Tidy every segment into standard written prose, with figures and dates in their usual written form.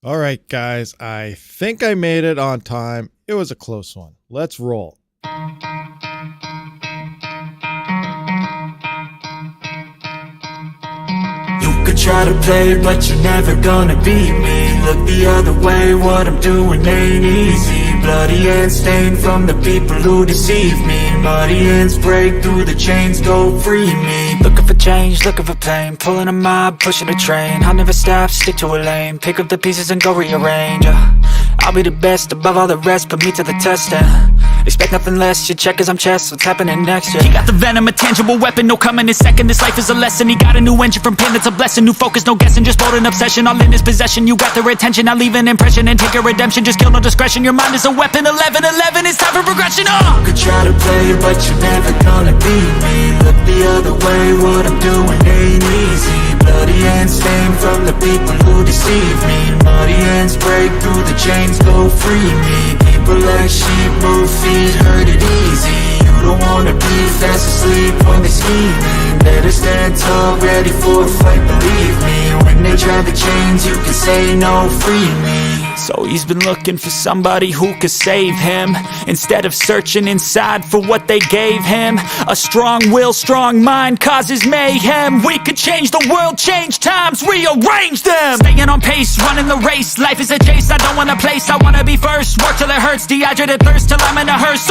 All right, guys, I think I made it on time. It was a close one. Let's roll. You could try to play, but you're never gonna beat me. Look the other way, what I'm doing ain't easy. Bloody hands stained from the people who deceive me. Muddy hands break through the chains, go free me. Looking for change, looking for pain, pulling a mob, pushing a train. I'll never stop, stick to a lane, pick up the pieces and go rearrange. I'll be the best above all the rest, put me to the test and expect nothing less. You check as I'm chess, what's happening next? Yeah. He got the venom, a tangible weapon, no coming in second. This life is a lesson. He got a new engine from pain, that's a blessing. New focus, no guessing, just bold and obsession. All in his possession, you got their attention. I'll leave an impression and take a redemption. Just kill, no discretion. Your mind is a weapon. 11-11, it's time for progression. You could try to play, but you're never gonna beat me. Look the other way, what I'm doing ain't easy. Bloody hands stained from the people who deceive me. Muddy hands break through the chains, go free me. People like sheep move feet, hurt it easy. You don't wanna be fast asleep when they're scheming. Better stand tall, ready for a fight, believe me. When they try the chains, you can say no, free me. So he's been looking for somebody who could save him, instead of searching inside for what they gave him. A strong will, strong mind causes mayhem. We could change the world, change times, rearrange them. Staying on pace, running the race. Life is a chase, I don't want a place. I wanna be first, work till it hurts. Dehydrated thirst till I'm in a hearse.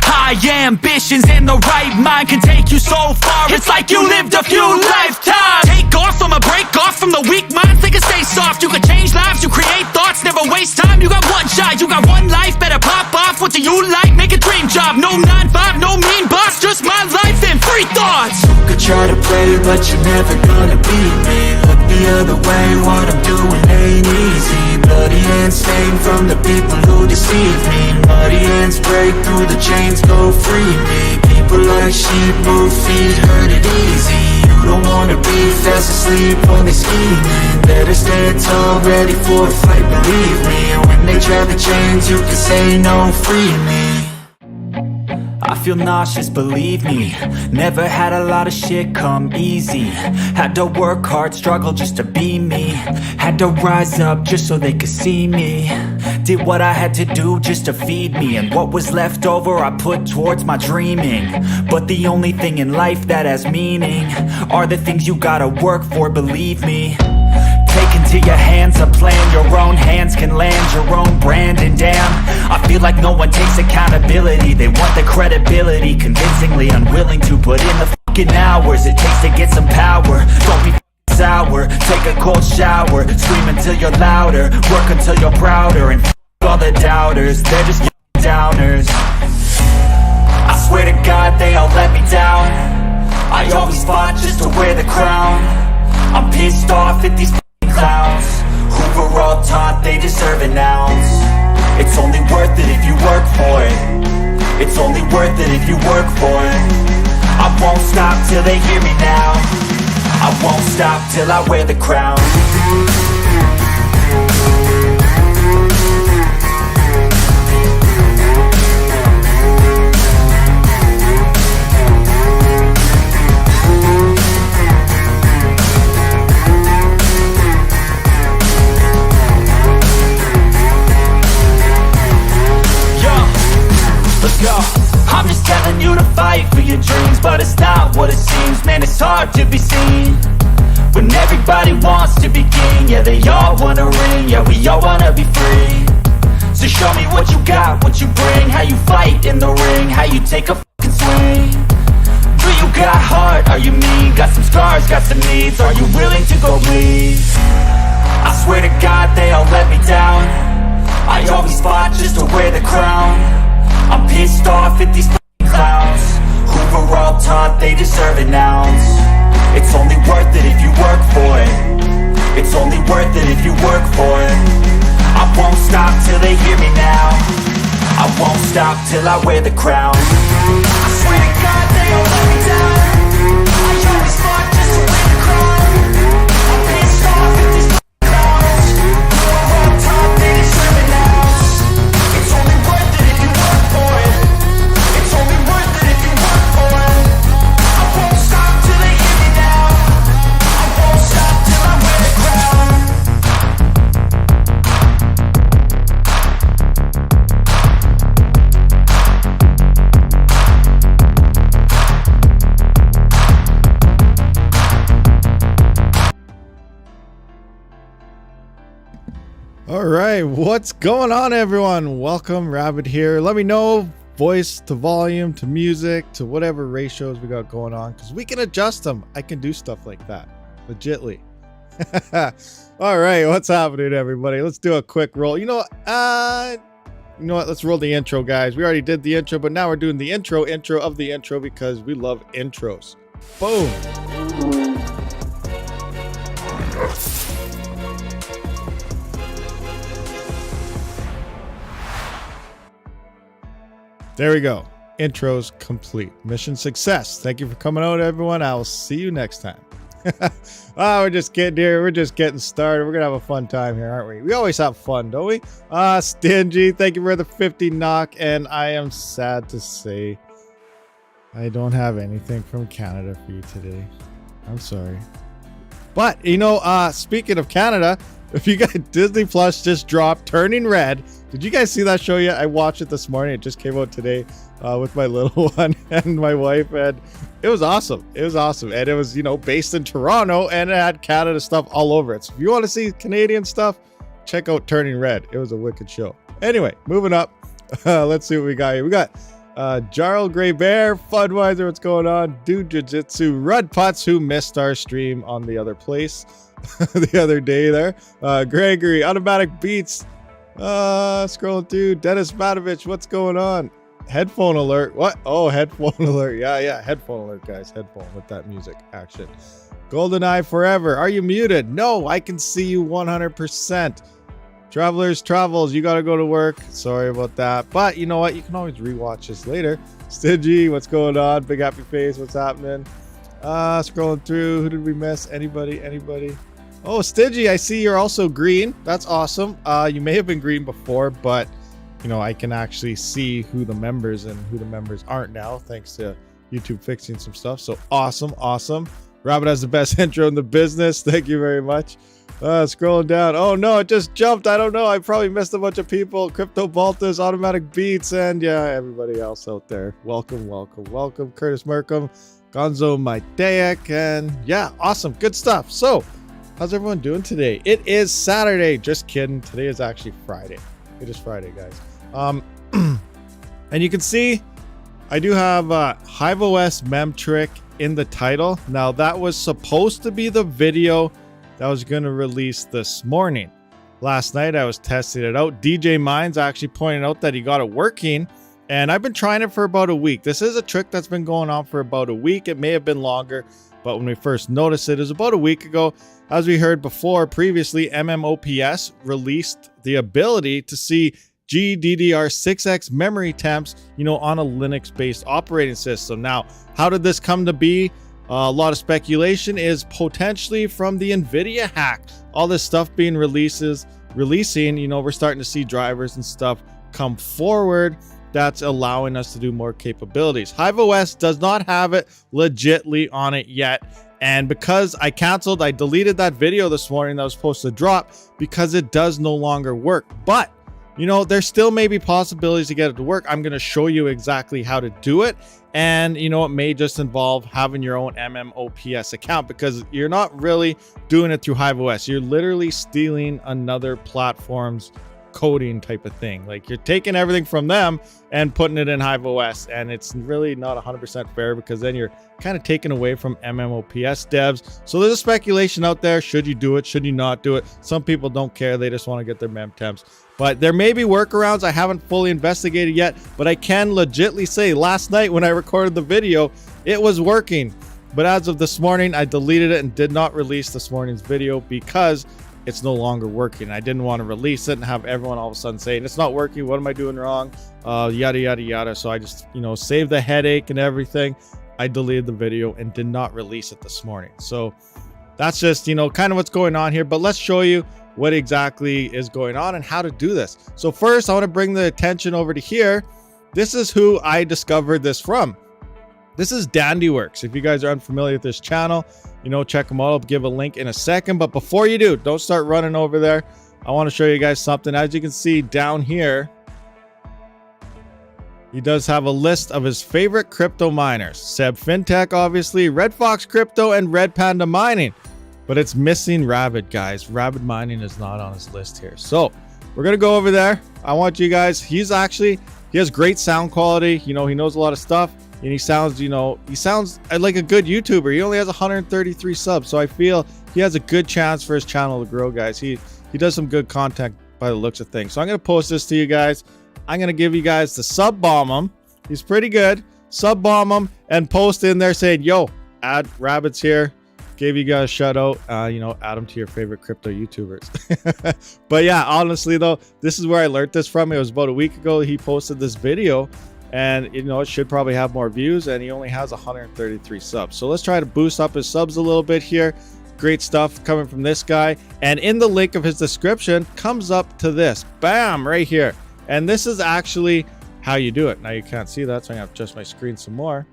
High ambitions and the right mind can take you so far. It's like you lived a few lifetimes. Take off from a break off from the weak minds. They can stay soft. You can change lives, you create thoughts, never waste time. You got one shot, you got one life. Better pop off. What do you like? Make a dream job. No 9-5, no mean boss. Just my life and free thoughts. You could try to play, but you're never gonna beat me. Look the other way, what I'm doing ain't easy. Bloody hands stained from the people who deceive me. Muddy hands break through the chains, go free me. People like sheep move feet, hurt it easy. You don't wanna be fast asleep when they're scheming. Better stand tall, ready for a fight, believe me. When they try the chains, you can say no, free me. I feel nauseous, believe me. Never had a lot of shit come easy. Had to work hard, struggle just to be me. Had to rise up just so they could see me. Did what I had to do just to feed me. And what was left over I put towards my dreaming. But the only thing in life that has meaning are the things you gotta work for, believe me. Take into your hands a plan. Your own hands can land your own brand. And damn, I feel like no one takes accountability. They want the credibility, convincingly unwilling to put in the fucking hours it takes to get some power. Don't be sour, take a cold shower. Scream until you're louder, work until you're prouder. And all the doubters, they're just downers. I swear to God they all let me down. I always fought just to wear the crown. I'm pissed off at these clowns who were all taught they deserve an ounce. It's only worth it if you work for it. It's only worth it if you work for it. I won't stop till they hear me now. I won't stop till I wear the crown. I'm just telling you to fight for your dreams, but it's not what it seems. Man, it's hard to be seen when everybody wants to be king. Yeah, they all wanna ring, yeah, we all wanna be free. So show me what you got, what you bring, how you fight in the ring, how you take a fucking swing. Do you got heart, are you mean? Got some scars, got some needs, are you willing to go bleed? I swear to God they all let me down. I always fought just to wear the crown. I'm pissed off at these clowns who were all taught they deserve an ounce. It's only worth it if you work for it. It's only worth it if you work for it. I won't stop till they hear me now. I won't stop till I wear the crown. I swear to God they all let me down. I always fought just to wear the crown. I'm pissed off at these clowns who were all taught they deserve an ounce. It's only worth it if you work for it. It's only worth it if you work for it. I won't stop till they hear me now. I won't stop till I wear the crown. All right, what's going on, everyone? Welcome, Rabid here. Let me know voice to volume to music to whatever ratios we got going on, because we can adjust them. I can do stuff like that legitly. All right, what's happening, everybody? Let's do a quick roll. You know what? Let's roll the intro, guys. We already did the intro, but now we're doing the intro of the intro because we love intros. Boom. There we go. Intro's complete. Mission success. Thank you for coming out, everyone. I will see you next time. We're just getting here. We're just getting started. We're going to have a fun time here, aren't we? We always have fun, don't we? Stingy, thank you for the 50 knock. And I am sad to say I don't have anything from Canada for you today. I'm sorry. But, speaking of Canada, if you got Disney Plus just dropped Turning Red. Did you guys see that show yet? I watched it this morning. It just came out today with my little one and my wife, and it was awesome. It was awesome. And it was, based in Toronto, and it had Canada stuff all over it. So if you want to see Canadian stuff, check out Turning Red. It was a wicked show. Anyway, moving up. Let's see what we got here. We got Jarl Grey Bear, Funwiser, what's going on? Dude Jiu-Jitsu, Rud Putz, who missed our stream on the other place the other day there. Gregory, Automatic Beats, scrolling through. Dennis Matovich, what's going on? Headphone alert. What? Oh, headphone alert. Yeah. Headphone alert, guys. Headphone with that music action. GoldenEye Forever. Are you muted? No, I can see you 100%. Travelers Travels, you got to go to work. Sorry about that. But you know what? You can always rewatch this later. Stingy, what's going on? Big Happy Face, what's happening? Scrolling through. Who did we miss? Anybody? Oh, Stingy, I see you're also green. That's awesome. You may have been green before, but I can actually see who the members and who the members aren't now, thanks to YouTube fixing some stuff. So awesome. Rabid has the best intro in the business. Thank you very much. Scrolling down. Oh no, it just jumped. I don't know. I probably missed a bunch of people. Crypto Baltas, Automatic Beats, and yeah, everybody else out there. Welcome. Curtis Merkham, Gonzo Maidaic, and yeah, awesome. Good stuff. So, how's everyone doing today? It is Saturday. Just kidding. Today is actually Friday. It is Friday, guys. And you can see I do have Hive OS mem trick in the title. Now, that was supposed to be the video that was going to release this morning. Last night, I was testing it out. DJ Mines actually pointed out that he got it working, and I've been trying it for about a week. This is a trick that's been going on for about a week. It may have been longer, but when we first noticed it was about a week ago. As we heard before, previously, MMOPS released the ability to see GDDR6X memory temps, on a Linux-based operating system. Now, how did this come to be? A lot of speculation is potentially from the NVIDIA hack. All this stuff being releasing, we're starting to see drivers and stuff come forward that's allowing us to do more capabilities. Hive OS does not have it legitly on it yet. And because I deleted that video this morning that was supposed to drop because it does no longer work. But, there still may be possibilities to get it to work. I'm going to show you exactly how to do it. And, it may just involve having your own MMOPS account because you're not really doing it through Hive OS. You're literally stealing another platform's coding type of thing. Like, you're taking everything from them and putting it in Hive OS, and it's really not 100% fair because then you're kind of taken away from MMOPS devs. So there's a speculation out there. Should you do it? Should you not do it? Some people don't care. They just want to get their mem temps. But there may be workarounds I haven't fully investigated yet, but I can legitly say last night when I recorded the video, it was working. But as of this morning, I deleted it and did not release this morning's video because it's no longer working. I didn't want to release it and have everyone all of a sudden saying it's not working. What am I doing wrong? Yada. So I just, saved the headache and everything. I deleted the video and did not release it this morning. So that's just, kind of what's going on here. But let's show you what exactly is going on and how to do this. So first, I want to bring the attention over to here. This is who I discovered this from. This is Dandyworks. If you guys are unfamiliar with this channel, check them out. I'll give a link in a second. But before you do, don't start running over there. I want to show you guys something. As you can see down here, he does have a list of his favorite crypto miners. Seb Fintech, obviously, Red Fox Crypto, and Red Panda Mining. but it's missing Rabid, guys. RabidMining is not on his list here. So we're going to go over there. I want you guys, he has great sound quality. You know, he knows a lot of stuff, and he sounds, you know, he sounds like a good YouTuber. He only has 133 subs. So I feel he has a good chance for his channel to grow, guys. He does some good content by the looks of things. So I'm going to post this to you guys. I'm going to give you guys the sub bomb him. He's pretty good. Sub bomb him and post in there saying, yo, add Rabid's here. Gave you guys a shout out. You know, add them to your favorite crypto YouTubers. But yeah, honestly though, this is where I learned this from. It was about a week ago. He posted this video, and you know, it should probably have more views, and he only has 133 subs. So let's try to boost up his subs a little bit here. Great stuff coming from this guy. And in the link of his description comes up to this. Bam, right here. And this is actually how you do it. Now you can't see that, so I'm gonna have to adjust my screen some more.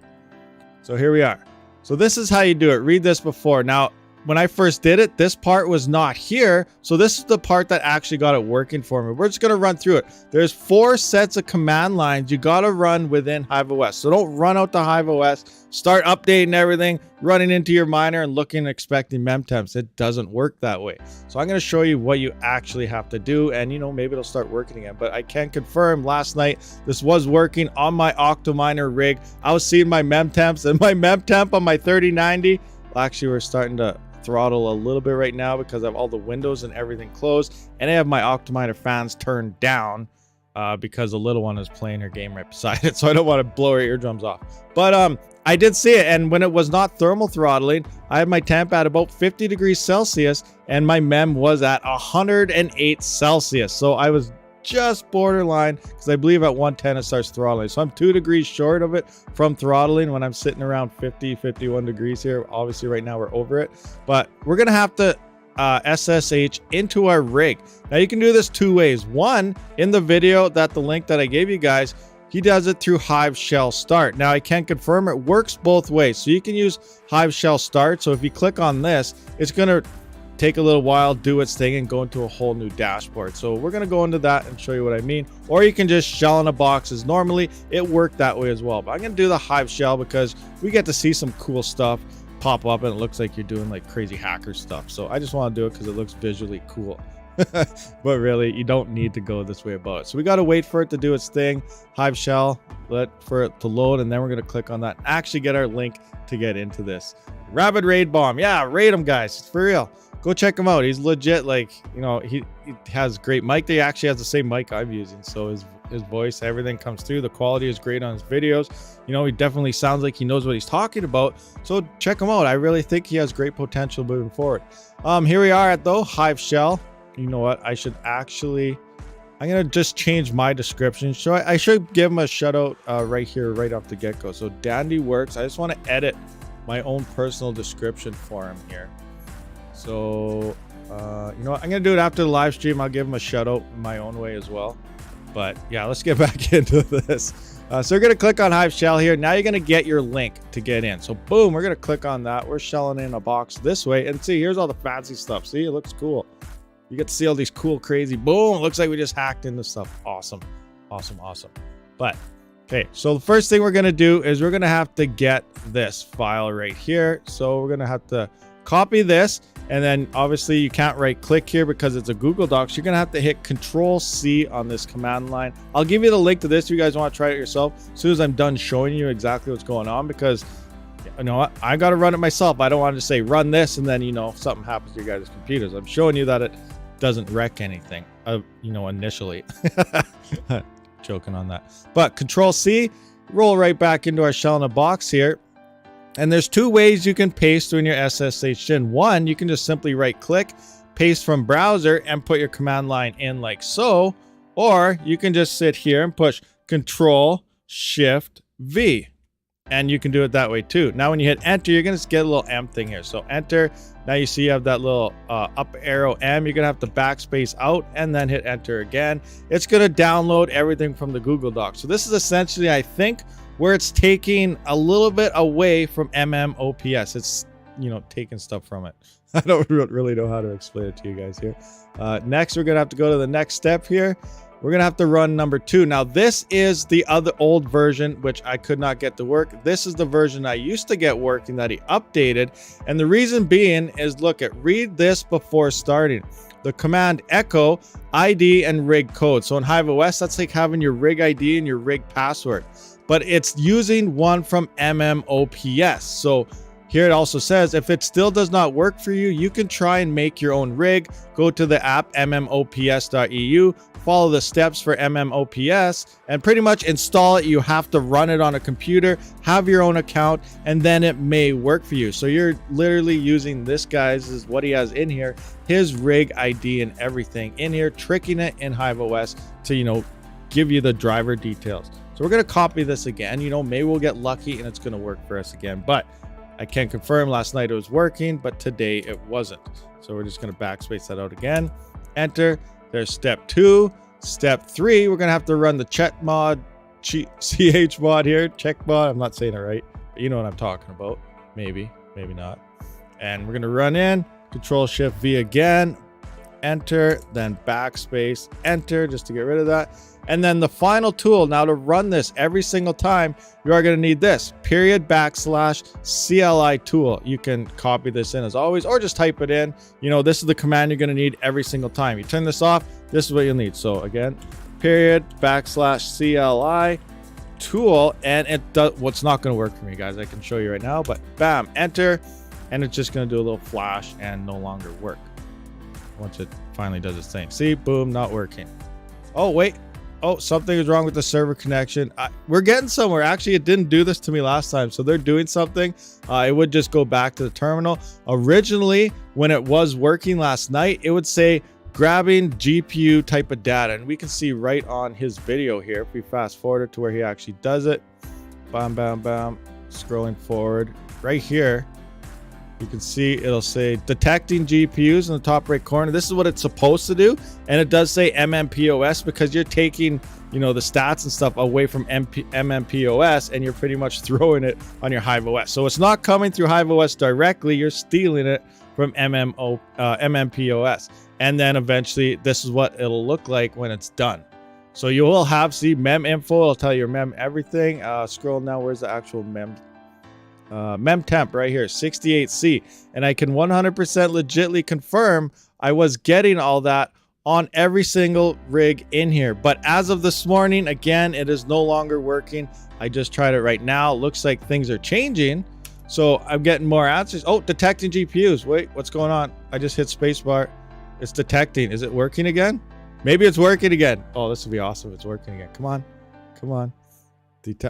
So here we are. So this is how you do it. Read this before. Now, when I first did it, this part was not here. So this is the part that actually got it working for me. We're just going to run through it. There's 4 sets of command lines you got to run within Hive OS. So don't run out to Hive OS, start updating everything, running into your miner and looking and expecting mem temps. It doesn't work that way. So I'm going to show you what you actually have to do, and you know, maybe it'll start working again. But I can confirm last night this was working on my OCTOMINER rig. I was seeing my mem temps, and my mem temp on my 3090, well, actually we're starting to throttle a little bit right now because I have all the windows and everything closed, and I have my OCTOMINER fans turned down because the little one is playing her game right beside it, so I don't want to blow her eardrums off. But I did see it, and when it was not thermal throttling, I had my temp at about 50 degrees Celsius and my mem was at 108 Celsius. So I was just borderline, because I believe at 110 it starts throttling. So I'm 2 degrees short of it from throttling when I'm sitting around 51 degrees here. Obviously right now we're over it, but we're gonna have to SSH into our rig. Now you can do this 2 ways. One, in the video, that the link that I gave you guys, he does it through Hive Shell Start. Now I can confirm it works both ways. So you can use Hive Shell Start. So if you click on this, it's gonna take a little while, do its thing, and go into a whole new dashboard. So we're gonna go into that and show you what I mean. Or you can just shell in a box as normally. It worked that way as well. But I'm gonna do the Hive Shell because we get to see some cool stuff pop up and it looks like you're doing like crazy hacker stuff. So I just want to do it because it looks visually cool. But really, you don't need to go this way about it. So we got to wait for it to do its thing. Hive Shell, for it to load, and then we're going to click on that and actually get our link to get into this. Rabid Raid Bomb. Yeah, raid him, guys. It's for real. Go check him out. He's legit. Like, you know, he has great mic. He actually has the same mic I'm using. So his voice, everything comes through. The quality is great on his videos. You know, he definitely sounds like he knows what he's talking about. So check him out. I really think he has great potential moving forward. Here we are at the Hive Shell. You know what? I should actually, I'm going to just change my description. So I should give him a shout out right here, right off the get-go. So Dandy Works. I just want to edit my own personal description for him here. So, you know what? I'm going to do it after the live stream. I'll give him a shout out in my own way as well. But yeah, let's get back into this. So we're going to click on Hive Shell here. Now you're going to get your link to get in. So boom, we're going to click on that. We're shelling in a box this way. And see, here's all the fancy stuff. See, it looks cool. You get to see all these cool, crazy, boom. It looks like we just hacked into stuff. Awesome. Awesome, awesome. But, okay, so the first thing we're going to do is we're going to have to get this file right here. So we're going to have to copy this. And then obviously you can't right click here because it's a Google Docs. You're going to have to hit Control-C on this command line. I'll give you the link to this if you guys want to try it yourself as soon as I'm done showing you exactly what's going on, because you know what? I got to run it myself. I don't want to just say run this and then, you know, something happens to your guys' computers. I'm showing you that it doesn't wreck anything, you know, initially. Joking on that. But Control-C, roll right back into our shell in a box here. And there's 2 ways you can paste when you're SSH in. One, you can just simply right click, paste from browser, and put your command line in like so. Or you can just sit here and push Control-Shift-V. And you can do it that way too. Now when you hit enter, you're going to get a little M thing here. So enter. Now you see you have that little up arrow M. You're going to have to backspace out and then hit enter again. It's going to download everything from the Google Docs. So this is essentially, I think, where it's taking a little bit away from MMOPS. It's, you know, taking stuff from it. I don't really know how to explain it to you guys here. Next, we're going to have to go to the next step here. we're gonna have to run number 2. Now this is the other old version which I could not get to work. This is the version I used to get working that he updated, and the reason being is, look at, read this before starting. The command echo ID and rig code. So in Hive OS, that's like having your rig ID and your rig password, but it's using one from MMOPS. So here it also says, if it still does not work for you, you can try and make your own rig. Go to the app mmops.eu, follow the steps for MMOPS, and pretty much install it. You have to run it on a computer, have your own account, and then it may work for you. So you're literally using this guy's, is what he has in here, his rig ID and everything in here, tricking it in Hive OS to, you know, give you the driver details. So we're going to copy this again. You know, maybe we'll get lucky and it's going to work for us again, but I can confirm last night it was working, but today it wasn't. So we're just going to backspace that out again. Enter. There's step 2. Step 3, we're going to have to run the check mod, ch mod here, check mod. I'm not saying it right, but you know what I'm talking about. Maybe, maybe not. And we're going to run in, Control Shift V again, enter, then backspace, enter, just to get rid of that. And then the final tool, now to run this every single time, you are going to need this, /CLI tool. You can copy this in as always, or just type it in. You know, this is the command you're going to need every single time. You turn this off, this is what you'll need. So again, /CLI tool, and it does, what's not going to work for me, guys, I can show you right now, but bam, enter, and it's just going to do a little flash and no longer work once it finally does its thing. See, boom, not working. Oh, wait. Oh, something is wrong with the server connection. We're getting somewhere. Actually, it didn't do this to me last time, so they're doing something. It would just go back to the terminal. Originally, when it was working last night, it would say grabbing GPU type of data, and we can see right on his video here, if we fast forward it to where he actually does it, bam, bam, bam, scrolling forward right here, you can see it'll say detecting GPUs in the top right corner. This is what it's supposed to do. And it does say MMPOS because you're taking, you know, the stats and stuff away from MMPOS and you're pretty much throwing it on your Hive OS. So it's not coming through Hive OS directly. You're stealing it from MMPOS. And then eventually this is what it'll look like when it's done. So you will have, see, mem info. It'll tell you your mem everything. Scroll now. Where's the actual mem? Mem temp right here, 68C, and I can 100% legitly confirm I was getting all that on every single rig in here. But as of this morning, again, it is no longer working. I just tried it right now. Looks like things are changing, so I'm getting more answers. Oh, detecting GPUs. Wait, what's going on? I just hit spacebar. It's detecting. Is it working again? Maybe it's working again. Oh, this would be awesome if it's working again. Come on, come on.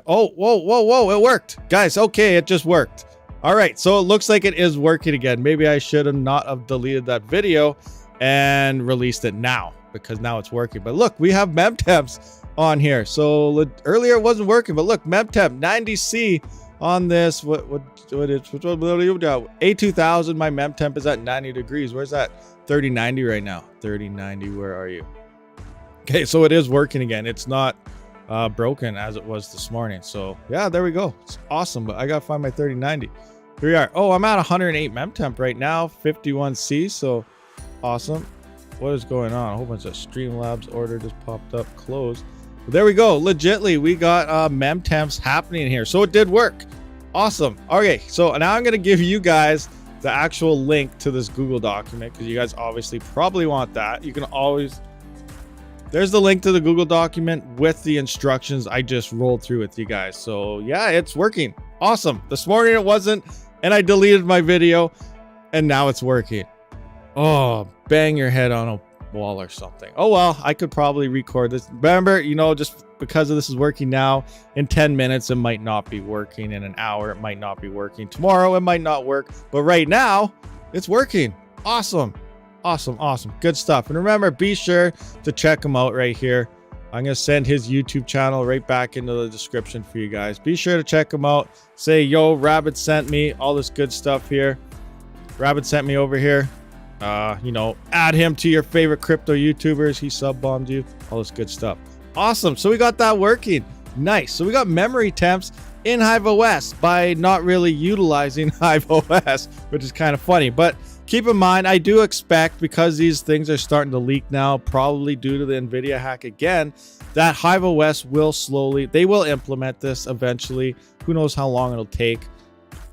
Oh, whoa, it worked, guys. Okay, it just worked. All right, so it looks like it is working again. Maybe I should have not have deleted that video and released it now, because now it's working. But look, we have mem temps on here. So earlier it wasn't working, but look, mem temp 90C on this. What is A2000? My mem temp is at 90 degrees. Where's that? 3090 right now. 3090. Where are you? Okay, so it is working again. It's not broken as it was this morning. So yeah, there we go. It's awesome, but I gotta find my 3090. Here we are. Oh, I'm at 108 mem temp right now, 51C. So awesome. What is going on? A whole bunch of Streamlabs order just popped up, closed. But there we go. Legitly, we got mem temps happening here. So it did work. Awesome. Okay, so now I'm gonna give you guys the actual link to this Google document, because you guys obviously probably want that. You can always, there's the link to the Google document with the instructions I just rolled through with you guys. So yeah, it's working. Awesome. This morning it wasn't, and I deleted my video, and now it's working. Oh, bang your head on a wall or something. Oh well, I could probably record this. Remember, you know, just because of this is working now, in 10 minutes it might not be working. In an hour it might not be working. Tomorrow it might not work. But right now, it's working. Awesome. Awesome. Good stuff. And remember, be sure to check him out right here. I'm going to send his YouTube channel right back into the description for you guys. Be sure to check him out. Say, yo, Rabid sent me, all this good stuff here. Rabid sent me over here. You know, add him to your favorite crypto YouTubers. He sub-bombed you. All this good stuff. Awesome. So we got that working. Nice. So we got memory temps in Hive OS by not really utilizing Hive OS, which is kind of funny. But keep in mind, I do expect, because these things are starting to leak now, probably due to the NVIDIA hack again, that Hive OS will they will implement this eventually. Who knows how long it'll take.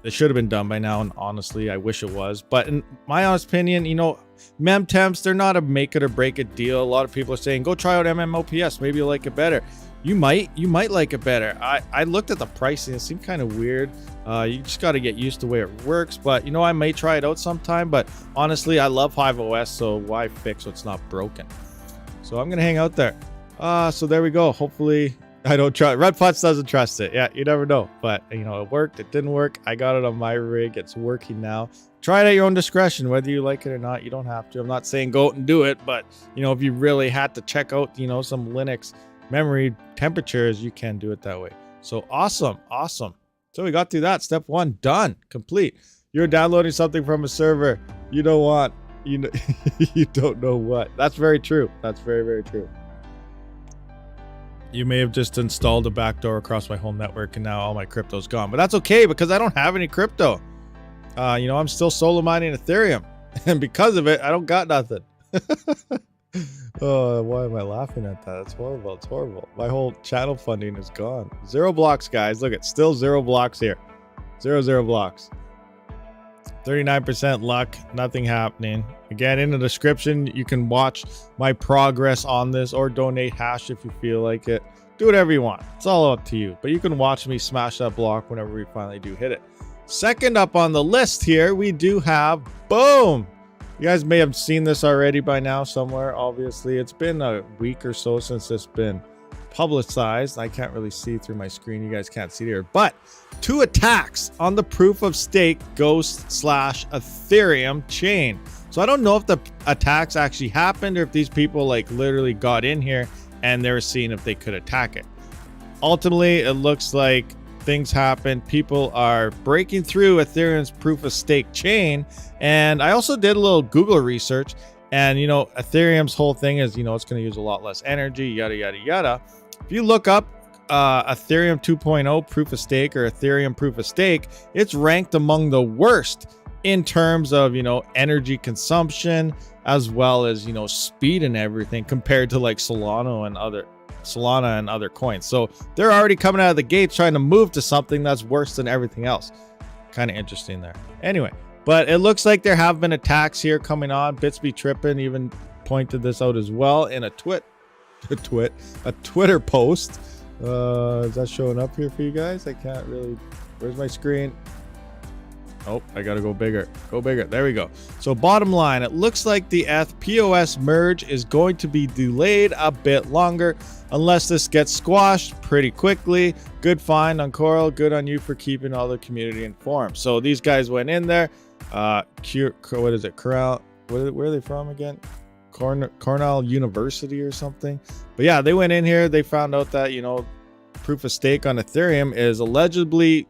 It should have been done by now, and honestly, I wish it was. But in my honest opinion, you know, mem temps, they're not a make it or break it deal. A lot of people are saying, go try out MMOPS, maybe you'll like it better. You might like it better. I looked at the pricing, it seemed kind of weird. You just got to get used to the way it works. But you know, I may try it out sometime. But honestly, I love Hive OS, so why fix what's not broken? So I'm gonna hang out there. So there we go. Hopefully I don't trust. Red Putz doesn't trust it. Yeah, you never know. But you know, it worked. It didn't work. I got it on my rig. It's working now. Try it at your own discretion, whether you like it or not. You don't have to. I'm not saying go out and do it, but you know, if you really had to check out, you know, some Linux memory temperatures, you can do it that way. So awesome. So we got through that. Step 1 done, complete. You're downloading something from a server you don't want. You know, you don't know what. That's very true. That's very, very true. You may have just installed a backdoor across my whole network and now all my crypto's gone, but that's okay because I don't have any crypto. You know, I'm still solo mining Ethereum, and because of it, I don't got nothing. Oh, why am I laughing at that? It's horrible. It's horrible. My whole channel funding is gone. 0 blocks, guys. Look, it's still 0 blocks here. 0 blocks. 39% luck. Nothing happening. Again, in the description, you can watch my progress on this or donate hash if you feel like it. Do whatever you want. It's all up to you. But you can watch me smash that block whenever we finally do hit it. Second up on the list here, we do have, boom. You guys may have seen this already by now somewhere. Obviously, it's been a week or so since it's been publicized. I can't really see through my screen. You guys can't see it here. But 2 attacks on the proof of stake Ghost / Ethereum chain. So I don't know if the attacks actually happened or if these people like literally got in here and they were seeing if they could attack it. Ultimately, it looks like things happen. People are breaking through Ethereum's proof of stake chain. And I also did a little Google research, and you know, Ethereum's whole thing is, you know, it's going to use a lot less energy, yada yada yada. If you look up Ethereum 2.0 proof of stake or Ethereum proof of stake, it's ranked among the worst in terms of, you know, energy consumption as well as, you know, speed and everything compared to like Solana and other coins. So they're already coming out of the gates trying to move to something that's worse than everything else. Kind of interesting there. Anyway, but it looks like there have been attacks here coming on. Bits be tripping even pointed this out as well in a Twitter post. Is that showing up here for you guys? I can't really. Where's my screen? Oh, I gotta go bigger. Go bigger. There we go. So bottom line, it looks like the ETH POS merge is going to be delayed a bit longer unless this gets squashed pretty quickly. Good find on Coral. Good on you for keeping all the community informed. So these guys went in there. What is it? Corral. Where are they from again? Cornell University or something. But yeah, they went in here. They found out that, you know, proof of stake on Ethereum is allegedly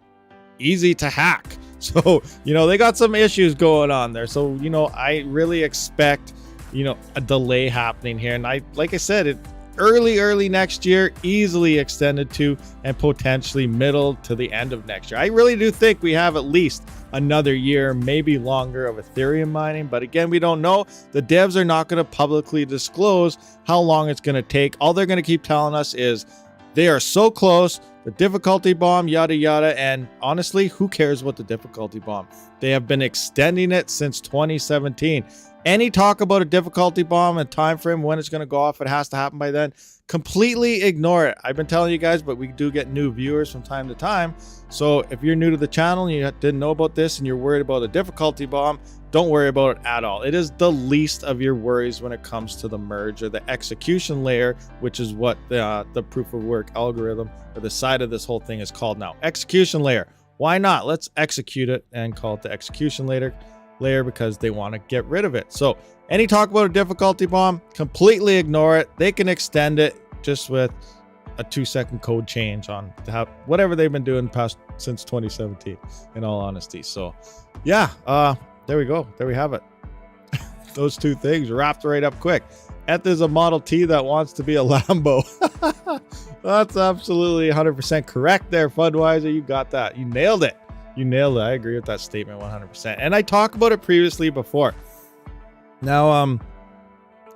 easy to hack. So, you know, they got some issues going on there. So, you know, I really expect, you know, a delay happening here. And like I said, it early next year, easily extended to and potentially middle to the end of next year. I really do think we have at least another year, maybe longer, of Ethereum mining. But again, we don't know. The devs are not going to publicly disclose how long it's going to take. All they're going to keep telling us is they are so close. The difficulty bomb, yada yada, and honestly, who cares about the difficulty bomb? They have been extending it since 2017. Any talk about a difficulty bomb and time frame when it's going to go off, it has to happen by then, completely ignore it. I've been telling you guys, but we do get new viewers from time to time. So if you're new to the channel and you didn't know about this and you're worried about a difficulty bomb, don't worry about it at all. It is the least of your worries when it comes to the merge or the execution layer, which is what the proof of work algorithm or the side of this whole thing is called now. Execution layer. Why not? Let's execute it and call it the execution layer because they want to get rid of it. So any talk about a difficulty bomb, completely ignore it. They can extend it just with a 2-second code change on whatever they've been doing since 2017, in all honesty. So yeah, there we go. There we have it. Those 2 things wrapped right up quick. ETH is a Model T that wants to be a Lambo. That's absolutely 100% correct there, Fundwiser. You got that. You nailed it. You nailed it. I agree with that statement 100%. And I talked about it previously before. Now,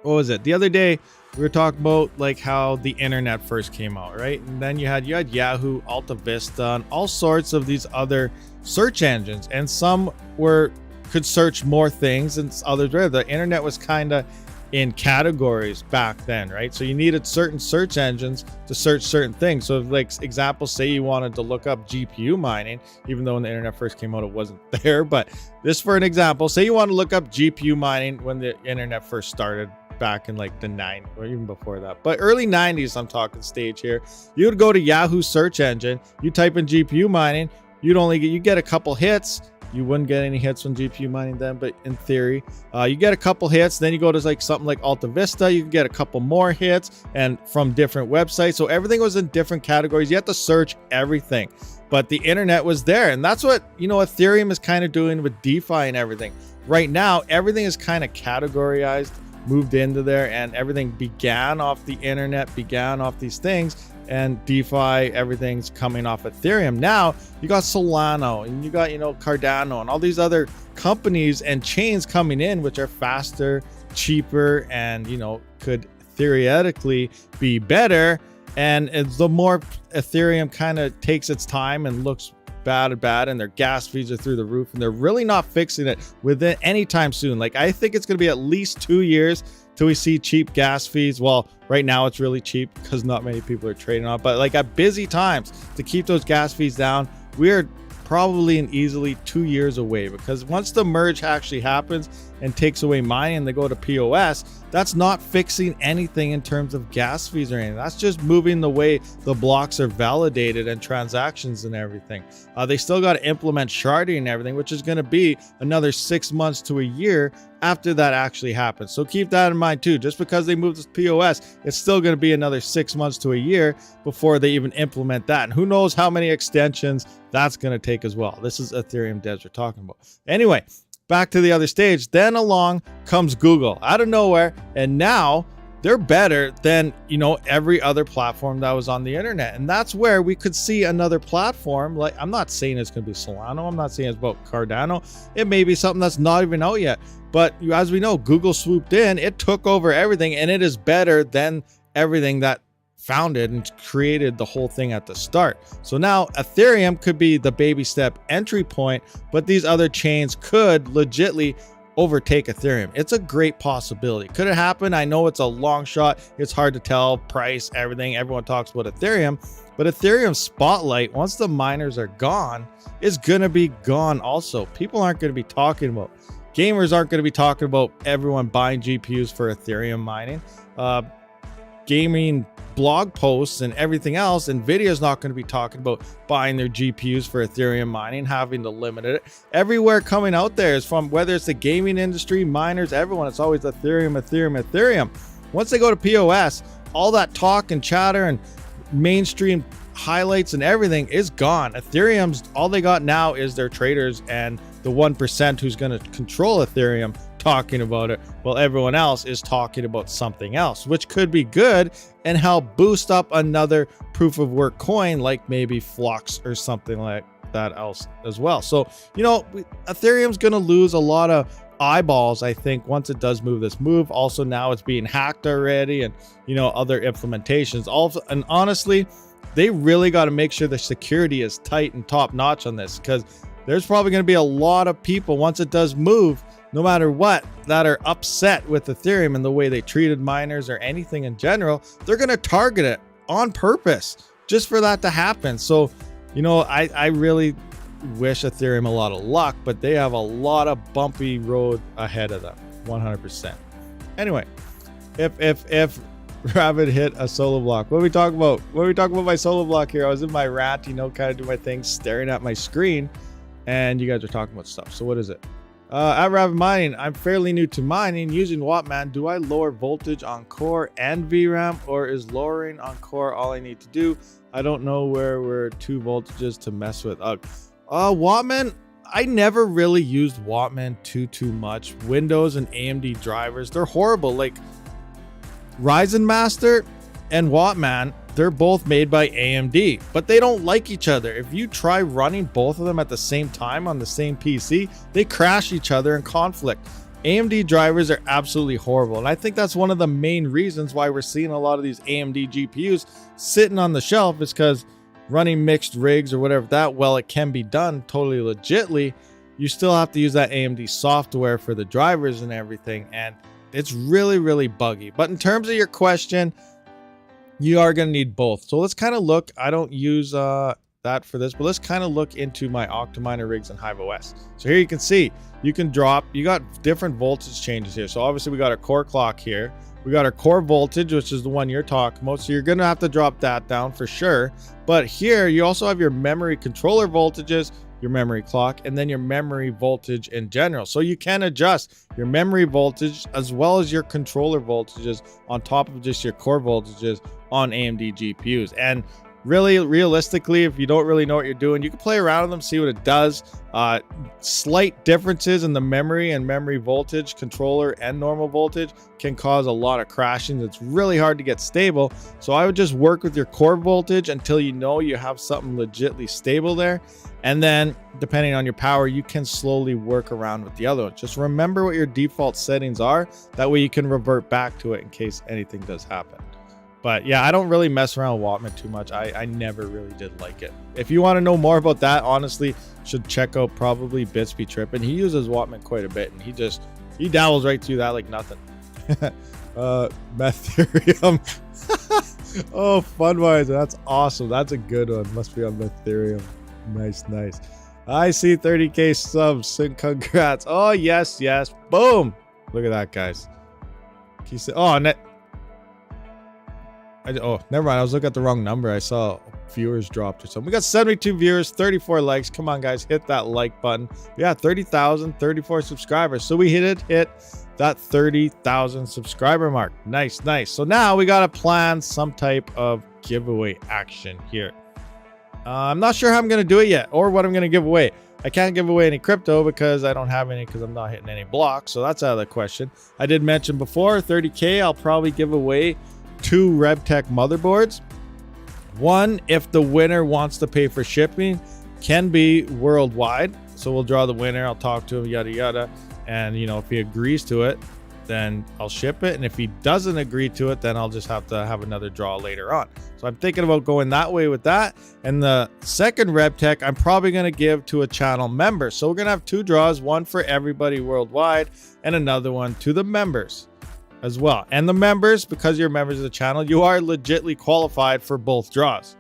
what was it? The other day, we were talking about like how the internet first came out, right? And then you had Yahoo, Alta Vista, and all sorts of these other search engines. And some could search more things and others were. The internet was kind of in categories back then, right? So you needed certain search engines to search certain things. So like example, say you wanted to look up GPU mining, even though when the internet first came out, it wasn't there, but this for an example, say you want to look up GPU mining when the internet first started back in like the 90s or even before that, but early 90s, I'm talking stage here. You would go to Yahoo search engine, you type in GPU mining, you get a couple hits. You wouldn't get any hits on GPU mining then, but in theory, you get a couple hits. Then you go to like something like Alta Vista, you can get a couple more hits and from different websites. So everything was in different categories. You had to search everything, but the internet was there. And that's what, Ethereum is kind of doing with DeFi and everything. Right now, everything is kind of categorized, moved into there, and everything began off the internet, began off these things. And DeFi, everything's coming off Ethereum. Now you got Solana and you got, Cardano and all these other companies and chains coming in, which are faster, cheaper, and, could theoretically be better. And the more Ethereum kind of takes its time and looks bad and their gas fees are through the roof and they're really not fixing it within any time soon. Like I think it's going to be at least 2 years till we see cheap gas fees. Well, right now it's really cheap because not many people are trading on it, but like at busy times to keep those gas fees down, we're probably and easily 2 years away, because once the merge actually happens and takes away mining and they go to POS, that's not fixing anything in terms of gas fees or anything. That's just moving the way the blocks are validated and transactions and everything. They still got to implement sharding and everything, which is going to be another 6 months to a year after that actually happens. So keep that in mind too. Just because they move to POS, it's still going to be another 6 months to a year before they even implement that. And who knows how many extensions that's going to take as well. This is Ethereum devs we're talking about. Anyway, back to the other stage. Then along comes Google out of nowhere, and now they're better than every other platform that was on the internet. And that's where we could see another platform. Like, I'm not saying it's going to be Solana, I'm not saying it's about Cardano, it may be something that's not even out yet, but as we know, Google swooped in, it took over everything, and it is better than everything that founded and created the whole thing at the start. So now Ethereum could be the baby step entry point, but these other chains could legitly overtake Ethereum. It's a great possibility. Could it happen? I know it's a long shot. It's hard to tell price, everything. Everyone talks about Ethereum, but Ethereum's spotlight, once the miners are gone, is going to be gone also. People aren't going to be talking about, gamers aren't going to be talking about everyone buying GPUs for Ethereum mining. Gaming blog posts and everything else, Nvidia's not going to be talking about buying their GPUs for Ethereum mining, having to limit it. Everywhere coming out there is from, whether it's the gaming industry, miners, everyone, it's always Ethereum. Once they go to POS, all that talk and chatter and mainstream highlights and everything is gone. Ethereum's, all they got now is their traders and the 1% who's going to control Ethereum talking about it, while everyone else is talking about something else, which could be good and help boost up another proof of work coin, like maybe Flux or something like that else as well. So, Ethereum's going to lose a lot of eyeballs, I think, once it does move this move. Also, now it's being hacked already, and other implementations. Also, and honestly, they really got to make sure the security is tight and top notch on this, because there's probably going to be a lot of people once it does move, no matter what, that are upset with Ethereum and the way they treated miners or anything in general. They're going to target it on purpose just for that to happen. So, I really wish Ethereum a lot of luck, but they have a lot of bumpy road ahead of them, 100%. Anyway, if Rabid hit a solo block, what are we talking about? My solo block here? I was in my rant, kind of do my thing, staring at my screen, and you guys are talking about stuff. So what is it? At RabidMining, I'm fairly new to mining. Using Wattman, do I lower voltage on core and VRAM, or is lowering on core all I need to do? I don't know where we're 2 voltages to mess with. Wattman, I never really used Wattman too much. Windows and AMD drivers, they're horrible. Like Ryzen Master, and Wattman, they're both made by AMD, but they don't like each other. If you try running both of them at the same time on the same PC, they crash each other in conflict. AMD drivers are absolutely horrible, and I think that's one of the main reasons why we're seeing a lot of these AMD GPUs sitting on the shelf, is because running mixed rigs or whatever that, well, it can be done totally legitly. You still have to use that AMD software for the drivers and everything, and it's really, really buggy. But in terms of your question, you are going to need both. So let's kind of look. I don't use that for this, but let's kind of look into my OCTOMINER rigs and Hive OS. So here you can see, you can drop, you got different voltage changes here. So obviously we got our core clock here. We got our core voltage, which is the one you're talking about. So you're going to have to drop that down for sure. But here you also have your memory controller voltages, your memory clock, and then your memory voltage in general. So you can adjust your memory voltage as well as your controller voltages on top of just your core voltages on AMD GPUs. And really, realistically, if you don't really know what you're doing, you can play around with them, see what it does. Slight differences in the memory and memory voltage, controller and normal voltage can cause a lot of crashing. It's really hard to get stable. So I would just work with your core voltage until you know you have something legitly stable there. And then depending on your power, you can slowly work around with the other one. Just remember what your default settings are. That way you can revert back to it in case anything does happen. But yeah, I don't really mess around with Wattman too much. I never really did like it. If you want to know more about that, honestly, should check out probably Bits Be Trippin'. He uses Wattman quite a bit, and he dabbles right through that like nothing. Ethereum. Oh, Funwise, that's awesome. That's a good one. Must be on Ethereum. Nice, nice. I see 30K subs. Congrats. Oh, yes, yes. Boom. Look at that, guys. Oh, oh, never mind. I was looking at the wrong number. I saw viewers dropped or something. We got 72 viewers, 34 likes. Come on, guys. Hit that like button. Yeah, 30,000, 34 subscribers. So we hit that 30,000 subscriber mark. Nice, nice. So now we got to plan some type of giveaway action here. I'm not sure how I'm going to do it yet or what I'm going to give away. I can't give away any crypto because I don't have any, because I'm not hitting any blocks. So that's out of the question. I did mention before, 30K, I'll probably give away 2 RevTech motherboards. One, if the winner wants to pay for shipping, can be worldwide. So we'll draw the winner. I'll talk to him, yada, yada. And, you know, if he agrees to it, then I'll ship it. And if he doesn't agree to it, then I'll just have to have another draw later on. So I'm thinking about going that way with that. And the second RevTech, I'm probably going to give to a channel member. So we're going to have 2 draws, one for everybody worldwide and another one to the members as well. And the members, because you're members of the channel, you are legitly qualified for both draws.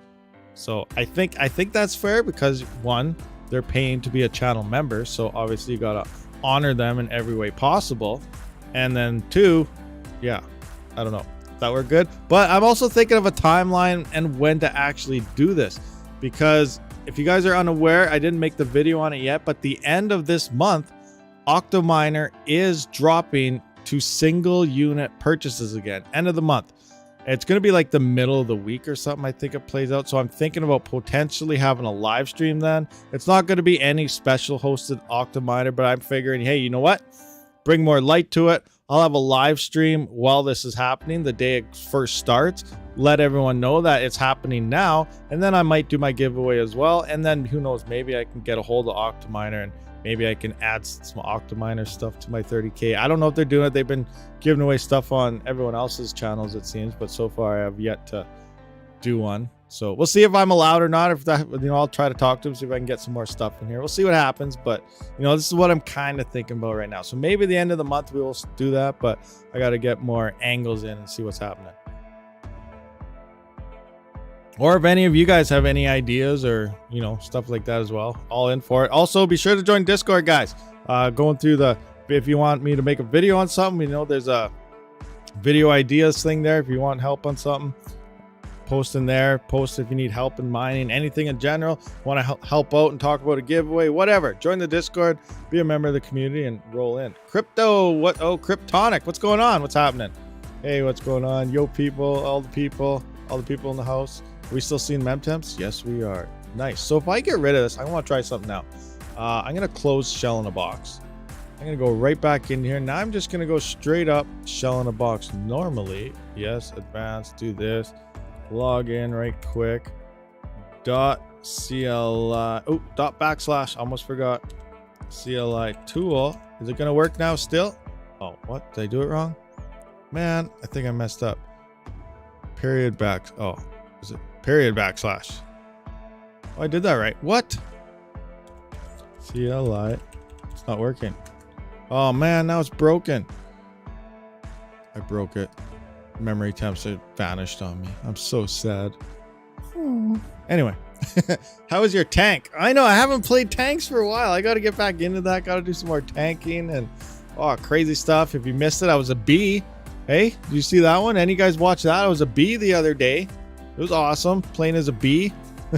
So I think that's fair, because one, they're paying to be a channel member, so obviously you gotta honor them in every way possible. And then 2, yeah, I don't know if that worked good, but I'm also thinking of a timeline and when to actually do this, because if you guys are unaware, I didn't make the video on it yet, but the end of this month, OCTOMINER is dropping to single unit purchases again, end of the month. It's going to be like the middle of the week or something, I think it plays out. So I'm thinking about potentially having a live stream then. It's not going to be any special hosted OCTOMINER, but I'm figuring, hey, you know what? Bring more light to it. I'll have a live stream while this is happening, the day it first starts. Let everyone know that it's happening now. And then I might do my giveaway as well. And then who knows, maybe I can get a hold of OCTOMINER and maybe I can add some OCTOMINER stuff to my 30K. I don't know if they're doing it. They've been giving away stuff on everyone else's channels, it seems, but so far I have yet to do one. So we'll see if I'm allowed or not. If that, you know, I'll try to talk to them, see if I can get some more stuff in here. We'll see what happens, but you know, this is what I'm kind of thinking about right now. So maybe the end of the month we will do that, but I got to get more angles in and see what's happening. Or if any of you guys have any ideas or, you know, stuff like that as well, all in for it. Also, be sure to join Discord, guys. Going through if you want me to make a video on something, you know, there's a video ideas thing there. If you want help on something, post in there. Post if you need help in mining, anything in general. Want to help out and talk about a giveaway, whatever. Join the Discord, be a member of the community, and roll in. Crypto, what? Oh, Kryptonic, what's going on? What's happening? Hey, what's going on? Yo, people, all the people in the house. Are we still seeing mem temps? Yes, we are. Nice. So if I get rid of this, I want to try something now. I'm going to close shell in a box. I'm going to go right back in here. Now I'm just going to go straight up shell in a box normally. Yes, advanced, do this. log in right quick. Dot CLI, oh, dot backslash, almost forgot. CLI tool. Is it gonna work now still? Oh, what? Did I do it wrong? Man, I think I messed up. Period back, oh, is it period backslash? Oh, I did that right. What? CLI, it's not working. Oh man, now it's broken. I broke it. Memory temps have vanished on me. I'm so sad. Anyway, how is your tank? I know I haven't played tanks for a while. I got to get back into that. Got to do some more tanking and crazy stuff. If you missed it, I was a B. Hey, did you see that one? Any guys watch that? I was a B the other day. It was awesome playing as a B.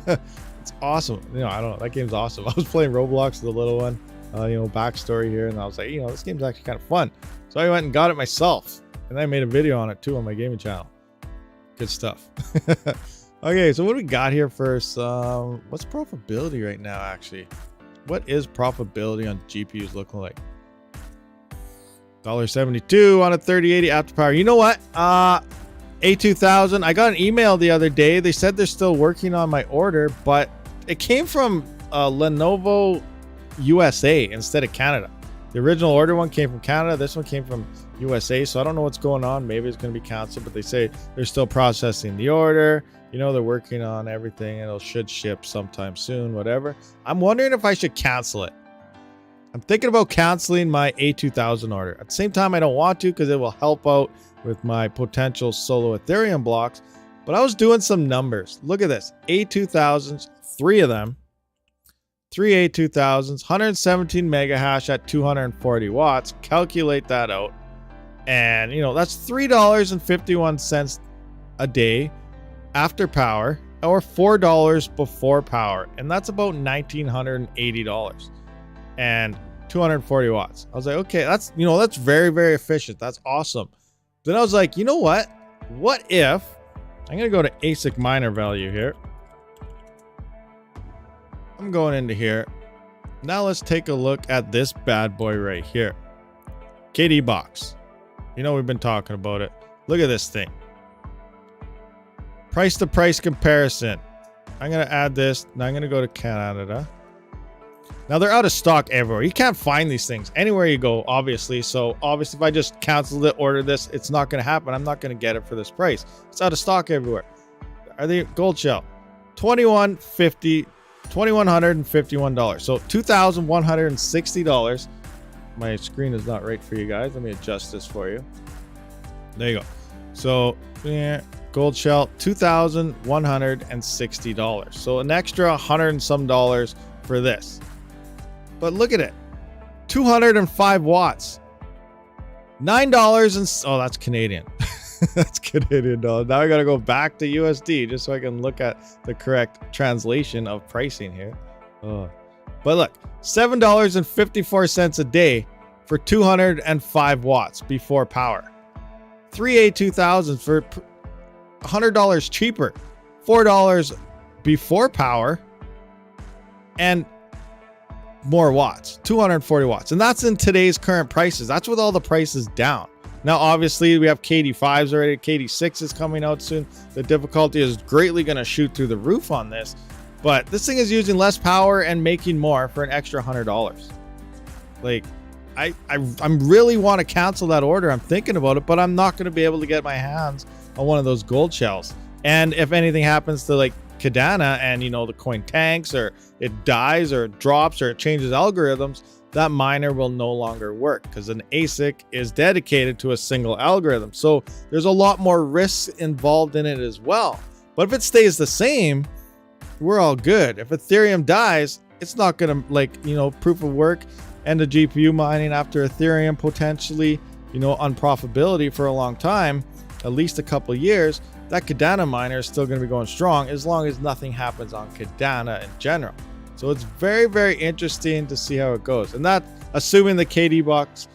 It's awesome. You know, I don't know. That game's awesome. I was playing Roblox with the little one. You know, backstory here, and I was like, you know, this game's actually kind of fun. So I went and got it myself, and I made a video on it too on my gaming channel. Good stuff. Okay, so what do we got here first? What's profitability right now, actually? What is profitability on GPUs looking like? $1.72 on a 3080 after power. You know what? A2000. I got an email the other day. They said they're still working on my order, but it came from Lenovo USA instead of Canada. The original order one came from Canada. This one came from USA. So I don't know what's going on. Maybe it's going to be canceled, but they say they're still processing the order. You know, they're working on everything and it should ship sometime soon, whatever. I'm wondering if I should cancel it. I'm thinking about canceling my A2000 order. At the same time, I don't want to because it will help out with my potential solo Ethereum blocks. But I was doing some numbers. Look at this. A2000s, 3 of them. 3 A2000s, 117 mega hash at 240 watts. Calculate that out. And, you know, that's $3.51 a day after power, or $4 before power. And that's about $1,980 and 240 watts. I was like, okay, that's, you know, that's very, very efficient. That's awesome. Then I was like, you know what? What if, I'm going to go to ASIC miner value here. I'm going into here. Now let's take a look at this bad boy right here. KD box. You know, we've been talking about it. Look at this thing. Price to price comparison. I'm going to add this. Now I'm going to go to Canada. Now they're out of stock everywhere. You can't find these things anywhere you go, obviously. So obviously if I just cancel it, order this, it's not going to happen. I'm not going to get it for this price. It's out of stock everywhere. Are they gold shell? $2,151. So $2,160. My screen is not right for you guys. Let me adjust this for you. There you go. So yeah, gold shell, $2,160. So an extra $100 and some for this. But look at it. 205 watts. $9 and oh, that's Canadian. That's Canadian dollars. Now I gotta go back to USD just so I can look at the correct translation of pricing here. Oh. But look, $7.54 a day for 205 watts before power. 3 A2000s for $100 cheaper, $4 before power, and more watts, 240 watts. And that's in today's current prices. That's with all the prices down. Now, obviously, we have KD5s already. KD6 is coming out soon. The difficulty is greatly going to shoot through the roof on this. But this thing is using less power and making more for an extra $100. Like, I really want to cancel that order. I'm thinking about it, but I'm not going to be able to get my hands on one of those gold shells. And if anything happens to like Cardano and, you know, the coin tanks, or it dies or it drops or it changes algorithms, that miner will no longer work because an ASIC is dedicated to a single algorithm. So there's a lot more risks involved in it as well. But if it stays the same, we're all good. If Ethereum dies, it's not going to, like, you know, proof of work and the GPU mining after Ethereum potentially, you know, unprofitability for a long time, at least a couple of years. That Cardano miner is still going to be going strong as long as nothing happens on Cardano in general. So it's very, very interesting to see how it goes. And that, assuming the KD box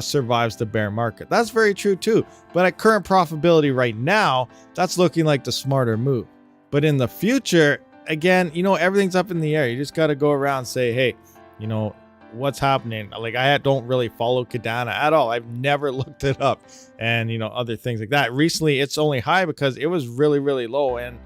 survives the bear market. That's very true too. But at current profitability right now, that's looking like the smarter move. But in the future, again, you know, everything's up in the air. You just got to go around and say, hey, you know, what's happening. Like, I don't really follow Cardano at all. I've never looked it up, and you know, other things like that. Recently it's only high because it was really, really low, and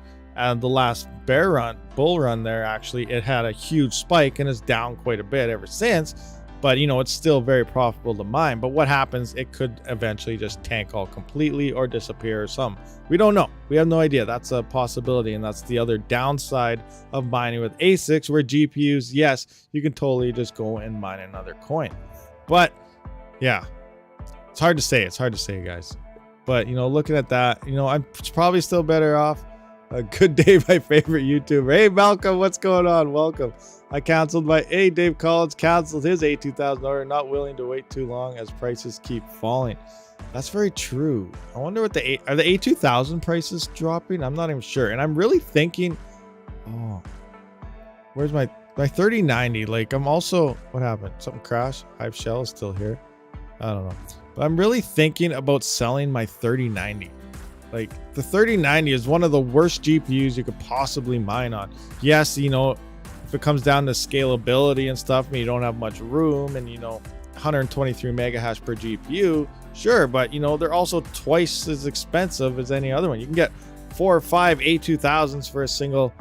the last bull run there, actually it had a huge spike and is down quite a bit ever since. But you know, it's still very profitable to mine. But what happens, it could eventually just tank all completely or disappear or something. We don't know. We have no idea. That's a possibility, and that's the other downside of mining with ASICs, where GPUs, yes, you can totally just go and mine another coin. But yeah, it's hard to say. It's hard to say, guys. But you know, looking at that, you know, I'm probably still better off. Good Day, my favorite YouTuber. Hey Malcolm, what's going on? Welcome. I canceled my Dave Collins canceled his A2000 order, not willing to wait too long as prices keep falling. That's very true. I wonder what are the A2000 prices dropping? I'm not even sure. And I'm really thinking, oh, where's my 3090? Like, I'm also, what happened? Something crashed? Hive Shell is still here. I don't know. But I'm really thinking about selling my 3090. Like, the 3090 is one of the worst GPUs you could possibly mine on. Yes, you know, if it comes down to scalability and stuff, and you don't have much room, and you know, 123 mega hash per GPU, sure, but you know, they're also twice as expensive as any other one. You can get 4 or 5 A2000s for a single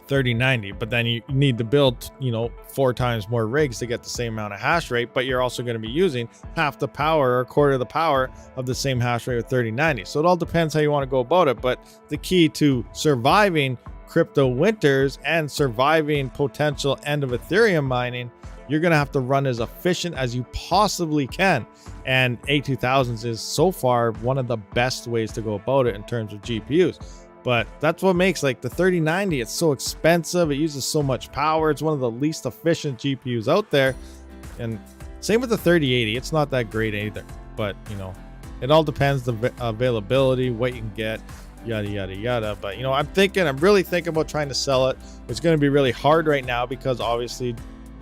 3090, but then you need to build, you know, 4 times more rigs to get the same amount of hash rate, but you're also going to be using half the power or a quarter of the power of the same hash rate with 3090. So it all depends how you want to go about it. But the key to surviving crypto winters and surviving potential end of Ethereum mining, you're going to have to run as efficient as you possibly can. And A2000s is so far one of the best ways to go about it in terms of GPUs. But that's what makes, like, the 3090, it's so expensive. It uses so much power. It's one of the least efficient GPUs out there. And same with the 3080. It's not that great either. But, you know, it all depends the availability, what you can get, yada, yada, yada. But, you know, I'm really thinking about trying to sell it. It's going to be really hard right now because obviously,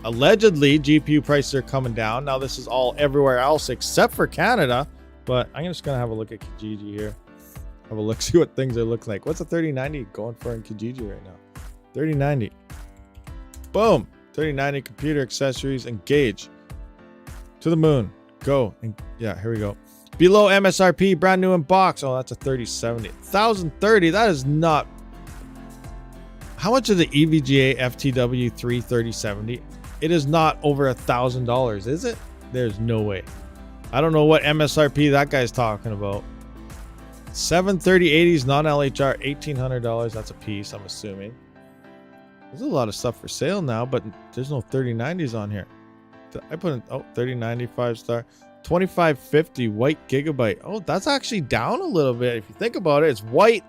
allegedly, GPU prices are coming down. Now, this is all everywhere else except for Canada. But I'm just going to have a look at Kijiji here. Have a look, see what things are looking like. What's a 3090 going for in Kijiji right now? 3090. Boom. 3090 computer accessories engage. To the moon. Go. And yeah, here we go. Below MSRP, brand new in box. Oh, that's a 3070. 1030. That is not. How much is the EVGA FTW 3 3070? It is not over $1,000, is it? There's no way. I don't know what MSRP that guy's talking about. 73080s non-LHR, $1,800. That's a piece, I'm assuming. There's a lot of stuff for sale now, but there's no 3090s on here. I put in 3090 5-star, 2550 white gigabyte. Oh, that's actually down a little bit if you think about it. It's white,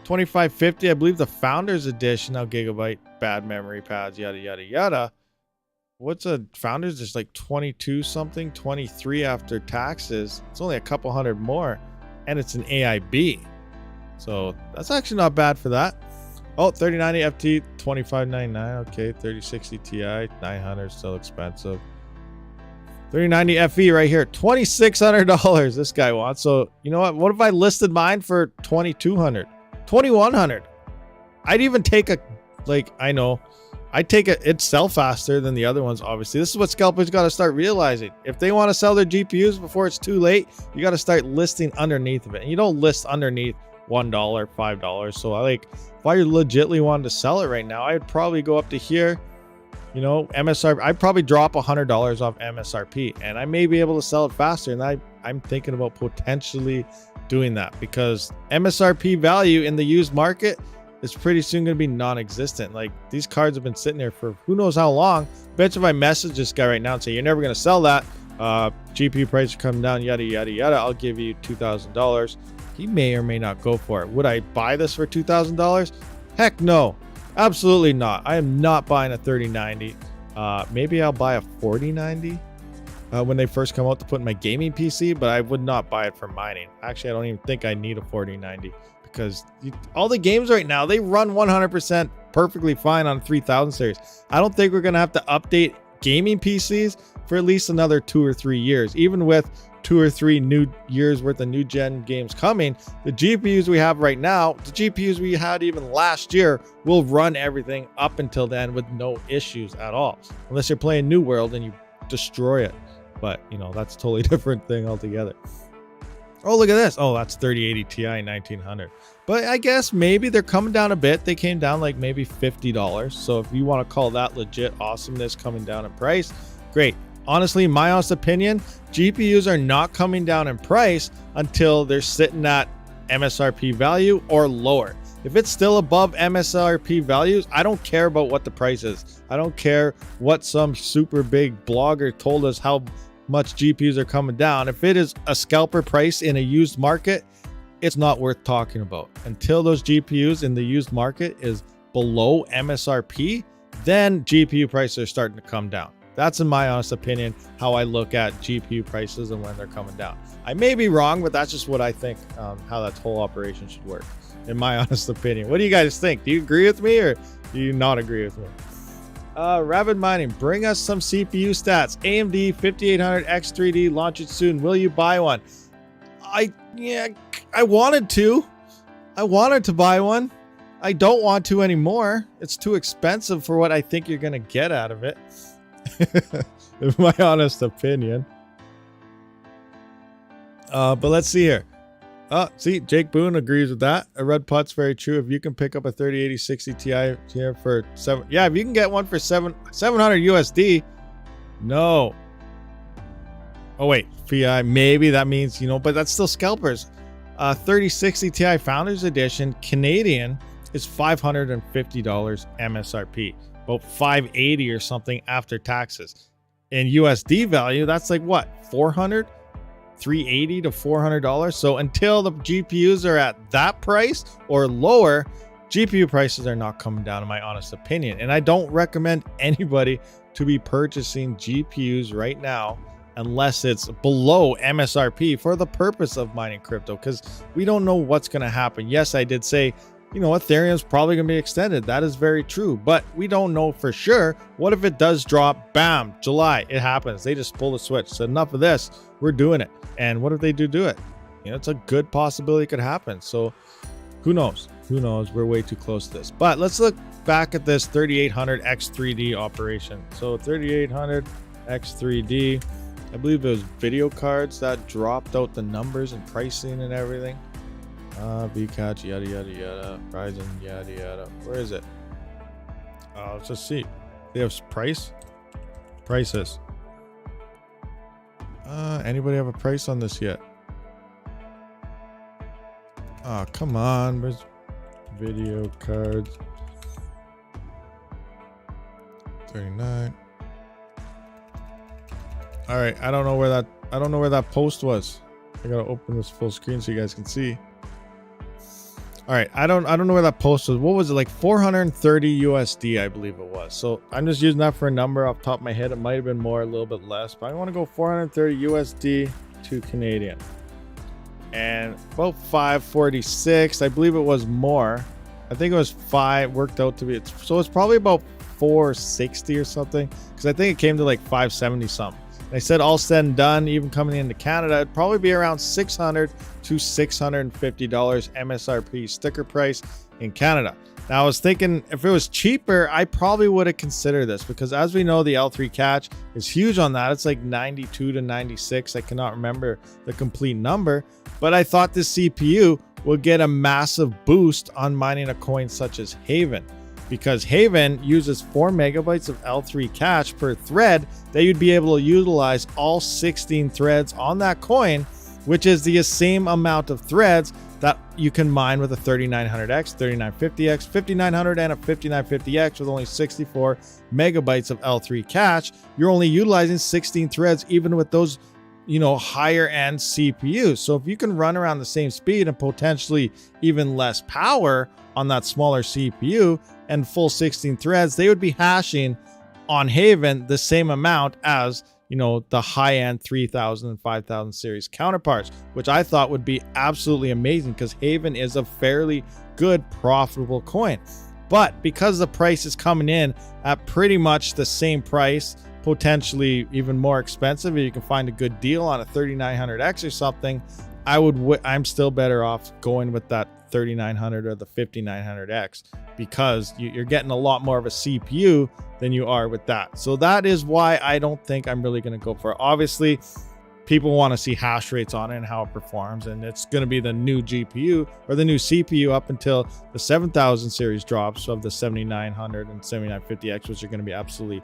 2550. I believe the Founders Edition now gigabyte, bad memory pads, yada yada yada. What's a Founders? Just like 22 something, 23 after taxes. It's only a couple hundred more. And it's an AIB, so that's actually not bad for that. Oh, 3090 FT 2599. Okay, 3060 Ti 900, still expensive. 3090 FE right here, $2,600. This guy wants. So you know what if I listed mine for 2200, 2100? I'd even take a, like, I know I take it, it'd sell faster than the other ones. Obviously, this is what scalpers got to start realizing. If they want to sell their GPUs before it's too late, you got to start listing underneath of it. And you don't list underneath $1, $5. So if I legitimately wanted to sell it right now, I'd probably go up to here, you know, MSRP. I'd probably drop $100 off MSRP, and I may be able to sell it faster. And I'm thinking about potentially doing that because MSRP value in the used market is pretty soon going to be non-existent. Like, these cards have been sitting there for who knows how long. Bet if I message this guy right now and say, you're never going to sell that, GPU price are coming down, yada, yada, yada, I'll give you $2,000. He may or may not go for it. Would I buy this for $2,000? Heck no. Absolutely not. I am not buying a 3090. Maybe I'll buy a 4090 when they first come out to put in my gaming PC, but I would not buy it for mining. Actually, I don't even think I need a 4090. Because all the games right now, they run 100% perfectly fine on 3000 series. I don't think we're going to have to update gaming PCs for at least another 2 or 3 years, even with 2 or 3 new years worth of new gen games coming, the GPUs we have right now, the GPUs we had even last year, will run everything up until then with no issues at all. Unless you're playing New World and you destroy it. But, you know, that's a totally different thing altogether. Oh, look at this. Oh, that's 3080 Ti 1900. But I guess maybe they're coming down a bit. They came down like maybe $50. So if you want to call that legit awesomeness coming down in price, great. Honestly, my honest opinion, GPUs are not coming down in price until they're sitting at MSRP value or lower. If it's still above MSRP values, I don't care about what the price is. I don't care what some super big blogger told us how much GPUs are coming down. If it is a scalper price in a used market, it's not worth talking about. Until those GPUs in the used market is below MSRP, then GPU prices are starting to come down. That's, in my honest opinion, how I look at GPU prices and when they're coming down. I may be wrong, but that's just what I think, how that whole operation should work, in my honest opinion. What do you guys think? Do you agree with me or do you not agree with me? RabidMining, bring us some CPU stats. AMD 5800X3D launching soon. Will you buy one? I wanted to. I wanted to buy one. I don't want to anymore. It's too expensive for what I think you're going to get out of it. In my honest opinion. But let's see here. See, Jake Boone agrees with that. A red putt's very true. If you can pick up a 3080 Ti here for if you can get one for 700 USD. No. Oh wait, FI, maybe that means, you know, but that's still scalpers. 3060 Ti Founders Edition Canadian is $550 MSRP. About $580 or something after taxes. In USD value, that's like what, $400? $380 to $400. So until the GPUs are at that price or lower, GPU prices are not coming down, in my honest opinion. And I don't recommend anybody to be purchasing GPUs right now unless it's below MSRP for the purpose of mining crypto, because we don't know what's going to happen. Yes, I did say, you know, Ethereum's probably going to be extended. That is very true, but we don't know for sure. What if it does drop? Bam, July, it happens. They just pull the switch. So enough of this, we're doing it. And what if they do it? You know, it's a good possibility it could happen. So who knows? Who knows? We're way too close to this. But let's look back at this 3800 X3D operation. So 3800 X3D, I believe it was video cards that dropped out the numbers and pricing and everything. VCatch, yada yada yada, Ryzen, yada yada. Where is it? Let's just see. They have prices. Anybody have a price on this yet? Oh, come on. Where's video cards? 39. All right, I don't know where that post was. I gotta open this full screen so you guys can see. All right, I don't know where that post was. What was it, like 430 USD, I believe it was. So I'm just using that for a number off the top of my head. It might have been more, a little bit less, but I want to go 430 USD to Canadian. And about 546, I believe it was more. I think it was 5, worked out to be, so it's probably about 460 or something, because I think it came to like 570 something. And I said all said and done, even coming into Canada, it'd probably be around $600 to $650 MSRP sticker price in Canada. Now I was thinking if it was cheaper, I probably would have considered this, because as we know, the L3 catch is huge on that. It's like 92 to 96. I cannot remember the complete number, but I thought this CPU would get a massive boost on mining a coin such as Haven, because Haven uses 4 megabytes of L3 cache per thread that you'd be able to utilize all 16 threads on that coin, which is the same amount of threads that you can mine with a 3900X, 3950X, 5900, and a 5950X with only 64 megabytes of L3 cache. You're only utilizing 16 threads, even with those, you know, higher end CPUs. So if you can run around the same speed and potentially even less power on that smaller CPU and full 16 threads, they would be hashing on Haven the same amount as, you know, the high-end 3000 and 5000 series counterparts, which I thought would be absolutely amazing, because Haven is a fairly good, profitable coin. But because the price is coming in at pretty much the same price potentially even more expensive, if you can find a good deal on a 3900X or something, I'm still better off going with that 3900 or the 5900X, because you're getting a lot more of a CPU than you are with that. So that is why I don't think I'm really going to go for it. Obviously, people want to see hash rates on it and how it performs, and it's going to be the new GPU or the new CPU up until the 7000 series drops of the 7900 and 7950X, which are going to be absolutely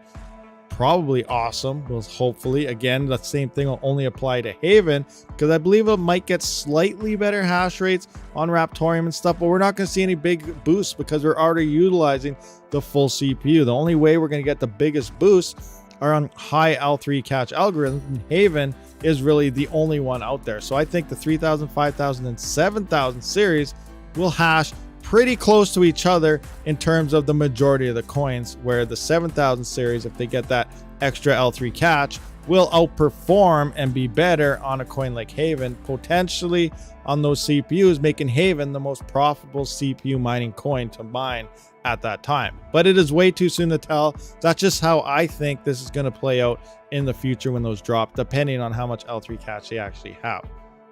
probably awesome. Well, hopefully, again, the same thing will only apply to Haven, because I believe it might get slightly better hash rates on Raptorium and stuff, but we're not going to see any big boosts because we're already utilizing the full CPU. The only way we're going to get the biggest boosts are on high L3 cache algorithms, and Haven is really the only one out there. So I think the 3000, 5000, and 7000 series will hash pretty close to each other in terms of the majority of the coins, where the 7000 series, if they get that extra L3 cache, will outperform and be better on a coin like Haven, potentially on those CPUs, making Haven the most profitable CPU mining coin to mine at that time. But it is way too soon to tell. That's just how I think this is going to play out in the future when those drop, depending on how much L3 cache they actually have.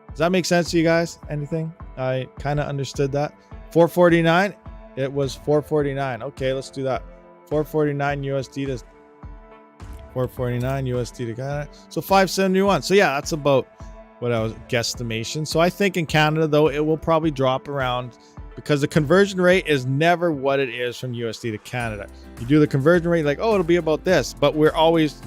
Does that make sense to you guys? Anything? I kind of understood that. 449, it was 449. Okay, let's do that. 449 USD to 449 USD to Canada. So 571. So yeah, that's about what I was guesstimation. So I think in Canada though, it will probably drop around, because the conversion rate is never what it is from USD to Canada. You do the conversion rate like, oh, it'll be about this, but we're always,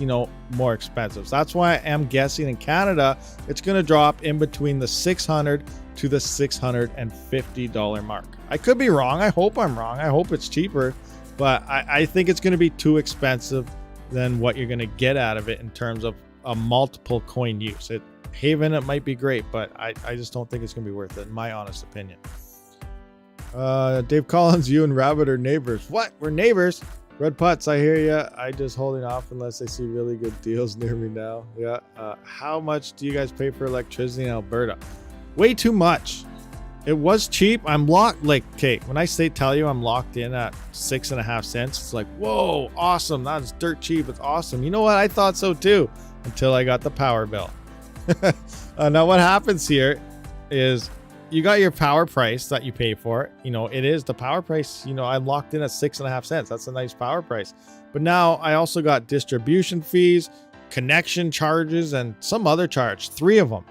more expensive. So that's why I am guessing in Canada, it's going to drop in between the $600 to the $650 mark. I could be wrong. I hope I'm wrong. I hope it's cheaper, but I think it's going to be too expensive than what you're going to get out of it in terms of a multiple coin use. Haven, it might be great, but I just don't think it's going to be worth it, in my honest opinion. Dave Collins, you and Rabid are neighbors. What? We're neighbors? Red Putts, I hear ya. I just holding off unless I see really good deals near me now. Yeah. How much do you guys pay for electricity in Alberta? Way too much. It was cheap. I'm locked. Okay, when I tell you I'm locked in at 6.5 cents, it's like, whoa, awesome. That's dirt cheap. It's awesome. You know what? I thought so too, until I got the power bill. Now what happens here is, you got your power price that you pay for. It is the power price. I'm locked in at 6.5 cents. That's a nice power price. But now I also got distribution fees, connection charges, and some other charge, 3 of them.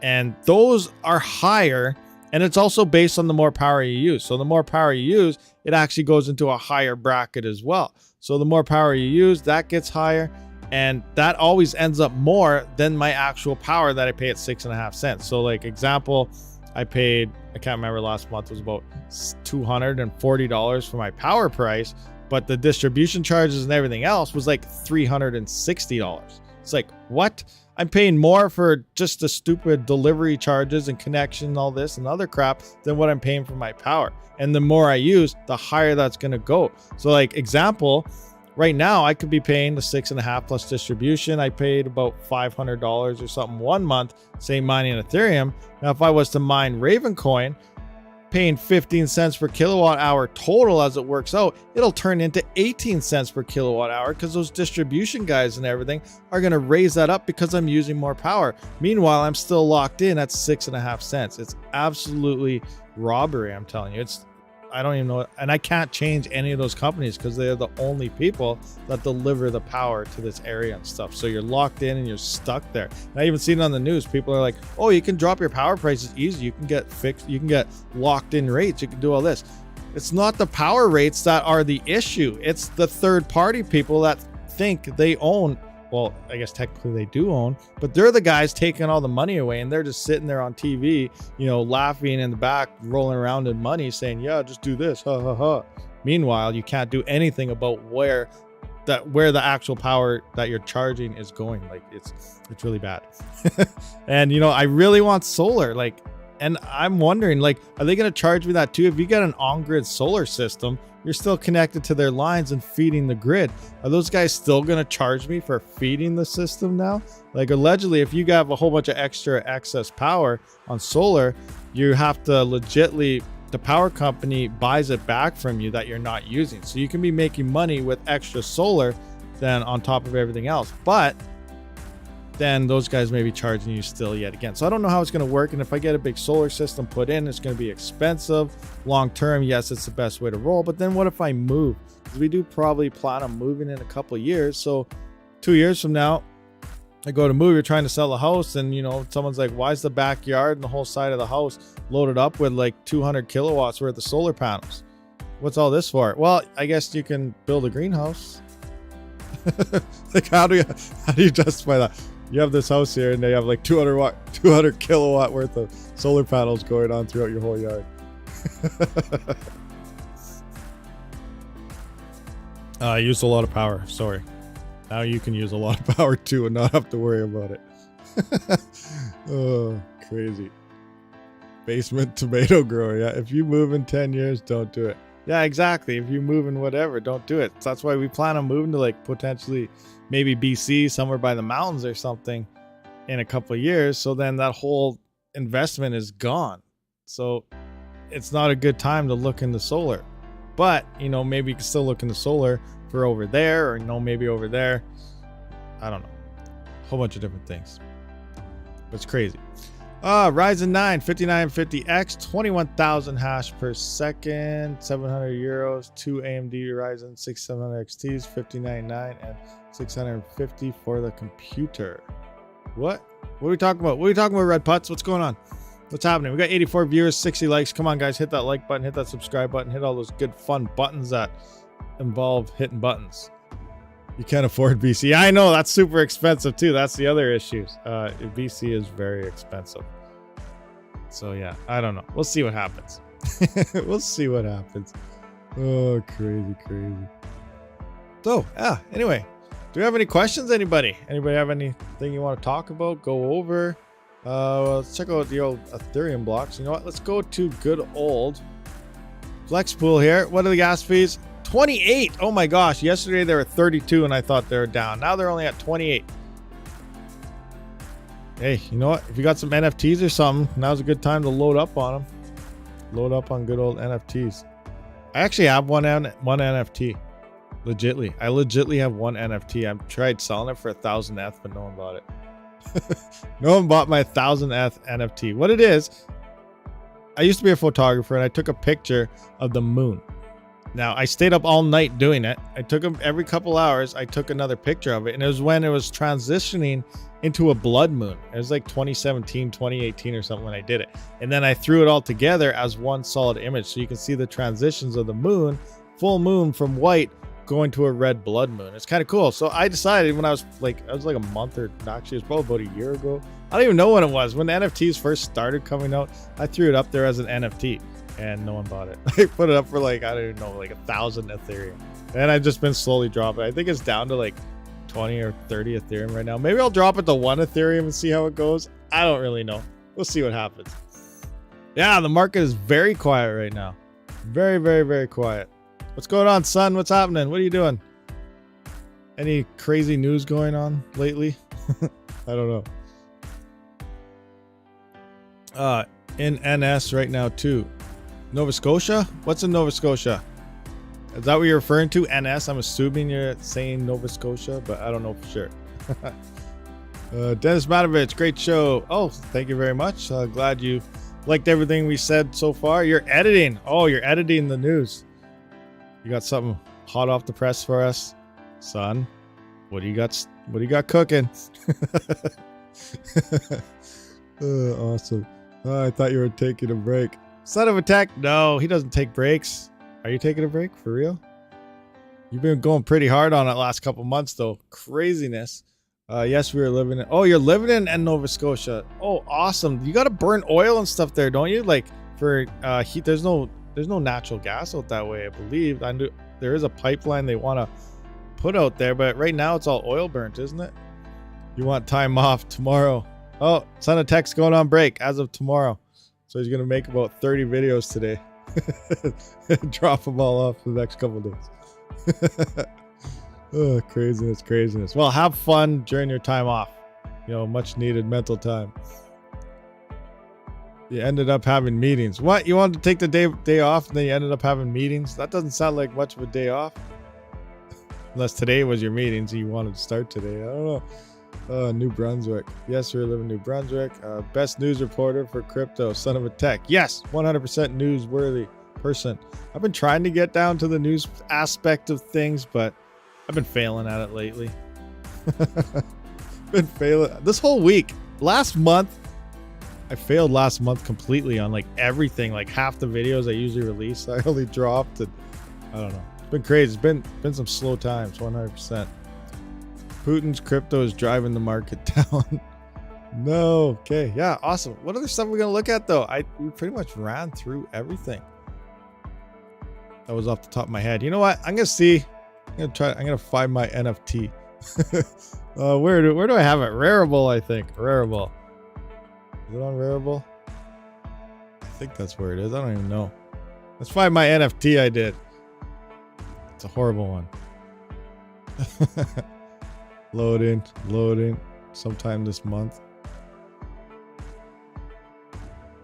And those are higher. And it's also based on the more power you use. So the more power you use, it actually goes into a higher bracket as well. So the more power you use, that gets higher. And that always ends up more than my actual power that I pay at 6.5 cents. So like example, I can't remember, last month was about $240 for my power price, but the distribution charges and everything else was like $360. It's like, what? I'm paying more for just the stupid delivery charges and connection and all this and other crap than what I'm paying for my power. And the more I use, the higher that's going to go. So like example, right now I could be paying the 6.5 plus distribution. I paid about $500 or something 1 month, say mining Ethereum. Now, if I was to mine Ravencoin, paying 15 cents per kilowatt hour total as it works out, it'll turn into 18 cents per kilowatt hour, because those distribution guys and everything are going to raise that up because I'm using more power. Meanwhile, I'm still locked in at 6.5 cents. It's absolutely robbery, I'm telling you. I don't even know, and I can't change any of those companies because they're the only people that deliver the power to this area and stuff. So you're locked in and you're stuck there. And I even seen it on the news. People are like, oh, you can drop your power prices easy. You can get fixed. You can get locked in rates. You can do all this. It's not the power rates that are the issue. It's the third party people that think they own. Well, I guess technically they do own, but they're the guys taking all the money away, and they're just sitting there on TV, laughing in the back, rolling around in money, saying, yeah, just do this, ha ha ha. Meanwhile, you can't do anything about where the actual power that you're charging is going. Like it's really bad. And I really want solar, and I'm wondering, are they going to charge me that too? If you get an on-grid solar system, you're still connected to their lines and feeding the grid. Are those guys still going to charge me for feeding the system now? Allegedly, if you have a whole bunch of extra excess power on solar, you have to the power company buys it back from you that you're not using. So you can be making money with extra solar then on top of everything else. But then those guys may be charging you still yet again. So I don't know how it's going to work. And if I get a big solar system put in, it's going to be expensive. Long term, yes, it's the best way to roll. But then what if I move? Because we do probably plan on moving in a couple of years. So 2 years from now, I go to move, you're trying to sell a house, and you know, someone's like, why is the backyard and the whole side of the house loaded up with like 200 kilowatts worth of solar panels? What's all this for? Well, I guess you can build a greenhouse. Like, how do you justify that? You have this house here and they have like 200 kilowatt worth of solar panels going on throughout your whole yard. I used a lot of power. Sorry. Now you can use a lot of power too and not have to worry about it. Oh, crazy. Basement tomato grower. Yeah, if you move in 10 years, don't do it. Yeah, exactly. If you move in whatever, don't do it. So that's why we plan on moving to like potentially maybe BC, somewhere by the mountains or something in a couple of years. So then that whole investment is gone. So it's not a good time to look into solar. But, you know, maybe you can still look into solar for over there, or, you know, maybe over there. I don't know. A whole bunch of different things. It's crazy. Ryzen 9 5950X, 21,000 hash per second, 700 euros, 2 AMD Ryzen 6700 XTs, 59.9 and 650 for the computer. What are we talking about? What are we talking about, Red Putts? What's going on? What's happening? We got 84 viewers, 60 likes. Come on, guys, hit that like button, hit that subscribe button, hit all those good fun buttons that involve hitting buttons. You can't afford BC. I know, that's super expensive too. That's the other issues. BC is very expensive. So yeah, I don't know. We'll see what happens. We'll see what happens. Oh, crazy. So yeah, anyway, do we have any questions, anybody? Anybody have anything you want to talk about, go over? Let's check out the old Ethereum blocks. You know what? Let's go to good old Flex Pool here. What are the gas fees? 28. Oh my gosh. Yesterday they were 32 and I thought they were down. Now they're only at 28. Hey, you know what? If you got some NFTs or something, now's a good time to load up on them. Load up on good old NFTs. I actually have one NFT. Legitly. I legitly have one NFT. I've tried selling it for 1,000 ETH, but no one bought it. No one bought my 1,000 ETH NFT. What it is, I used to be a photographer and I took a picture of the moon. Now, I stayed up all night doing it. I took them every couple hours. I took another picture of it. And it was when it was transitioning into a blood moon. It was like 2017, 2018 or something when I did it. And then I threw it all together as one solid image. So you can see the transitions of the moon, full moon from white going to a red blood moon. It's kind of cool. So I decided when I was like a month, or actually it was probably about a year ago. I don't even know when it was. When the NFTs first started coming out, I threw it up there as an NFT. And no one bought it. I put it up for like, I don't even know, like 1,000 Ethereum. And I've just been slowly dropping. I think it's down to like 20 or 30 Ethereum right now. Maybe I'll drop it to 1 Ethereum and see how it goes. I don't really know. We'll see what happens. Yeah, the market is very quiet right now. Very quiet. What's going on, son? What's happening? What are you doing? Any crazy news going on lately? I don't know. In NS right now too. Nova Scotia? What's in Nova Scotia? Is that what you're referring to? NS? I'm assuming you're saying Nova Scotia, but I don't know for sure. Dennis Matovich, great show. Oh, thank you very much. Glad you liked everything we said so far. You're editing. Oh, you're editing the news. You got something hot off the press for us, son? What do you got cooking? Awesome. Oh, I thought you were taking a break. Son of a tech. No, he doesn't take breaks. Are you taking a break for real? You've been going pretty hard on it last couple months though. Craziness. Yes, we were living in. Oh, you're living in Nova Scotia. Oh, awesome. You got to burn oil and stuff there, don't you? Like for heat. There's no natural gas out that way, I believe. I knew there is a pipeline they want to put out there, but right now it's all oil burnt, isn't it? You want time off tomorrow. Oh, Son of Tech's going on break as of tomorrow. So he's going to make about 30 videos today. Drop them all off for the next couple days. Oh, craziness. Well, have fun during your time off. You know, much needed mental time. You ended up having meetings. What? You wanted to take the day off and then you ended up having meetings? That doesn't sound like much of a day off. Unless today was your meeting, so you wanted to start today. I don't know. New Brunswick. Yes, we live in New Brunswick. Best news reporter for crypto, son of a tech. Yes, 100% newsworthy person. I've been trying to get down to the news aspect of things, but I've been failing at it lately. Been failing this whole week. Last month, I failed last month completely on like everything. Like half the videos I usually release, I only dropped. And I don't know. It's been crazy. It's been some slow times, 100%. Putin's crypto is driving the market down. No. Okay. Yeah. Awesome. What other stuff are we gonna look at though? We pretty much ran through everything. That was off the top of my head. You know what? I'm gonna find my NFT. Where do I have it? Rarible, I think. Rarible. Is it on Rarible? I think that's where it is. I don't even know. Let's find my NFT I did. It's a horrible one. Loading. Sometime this month.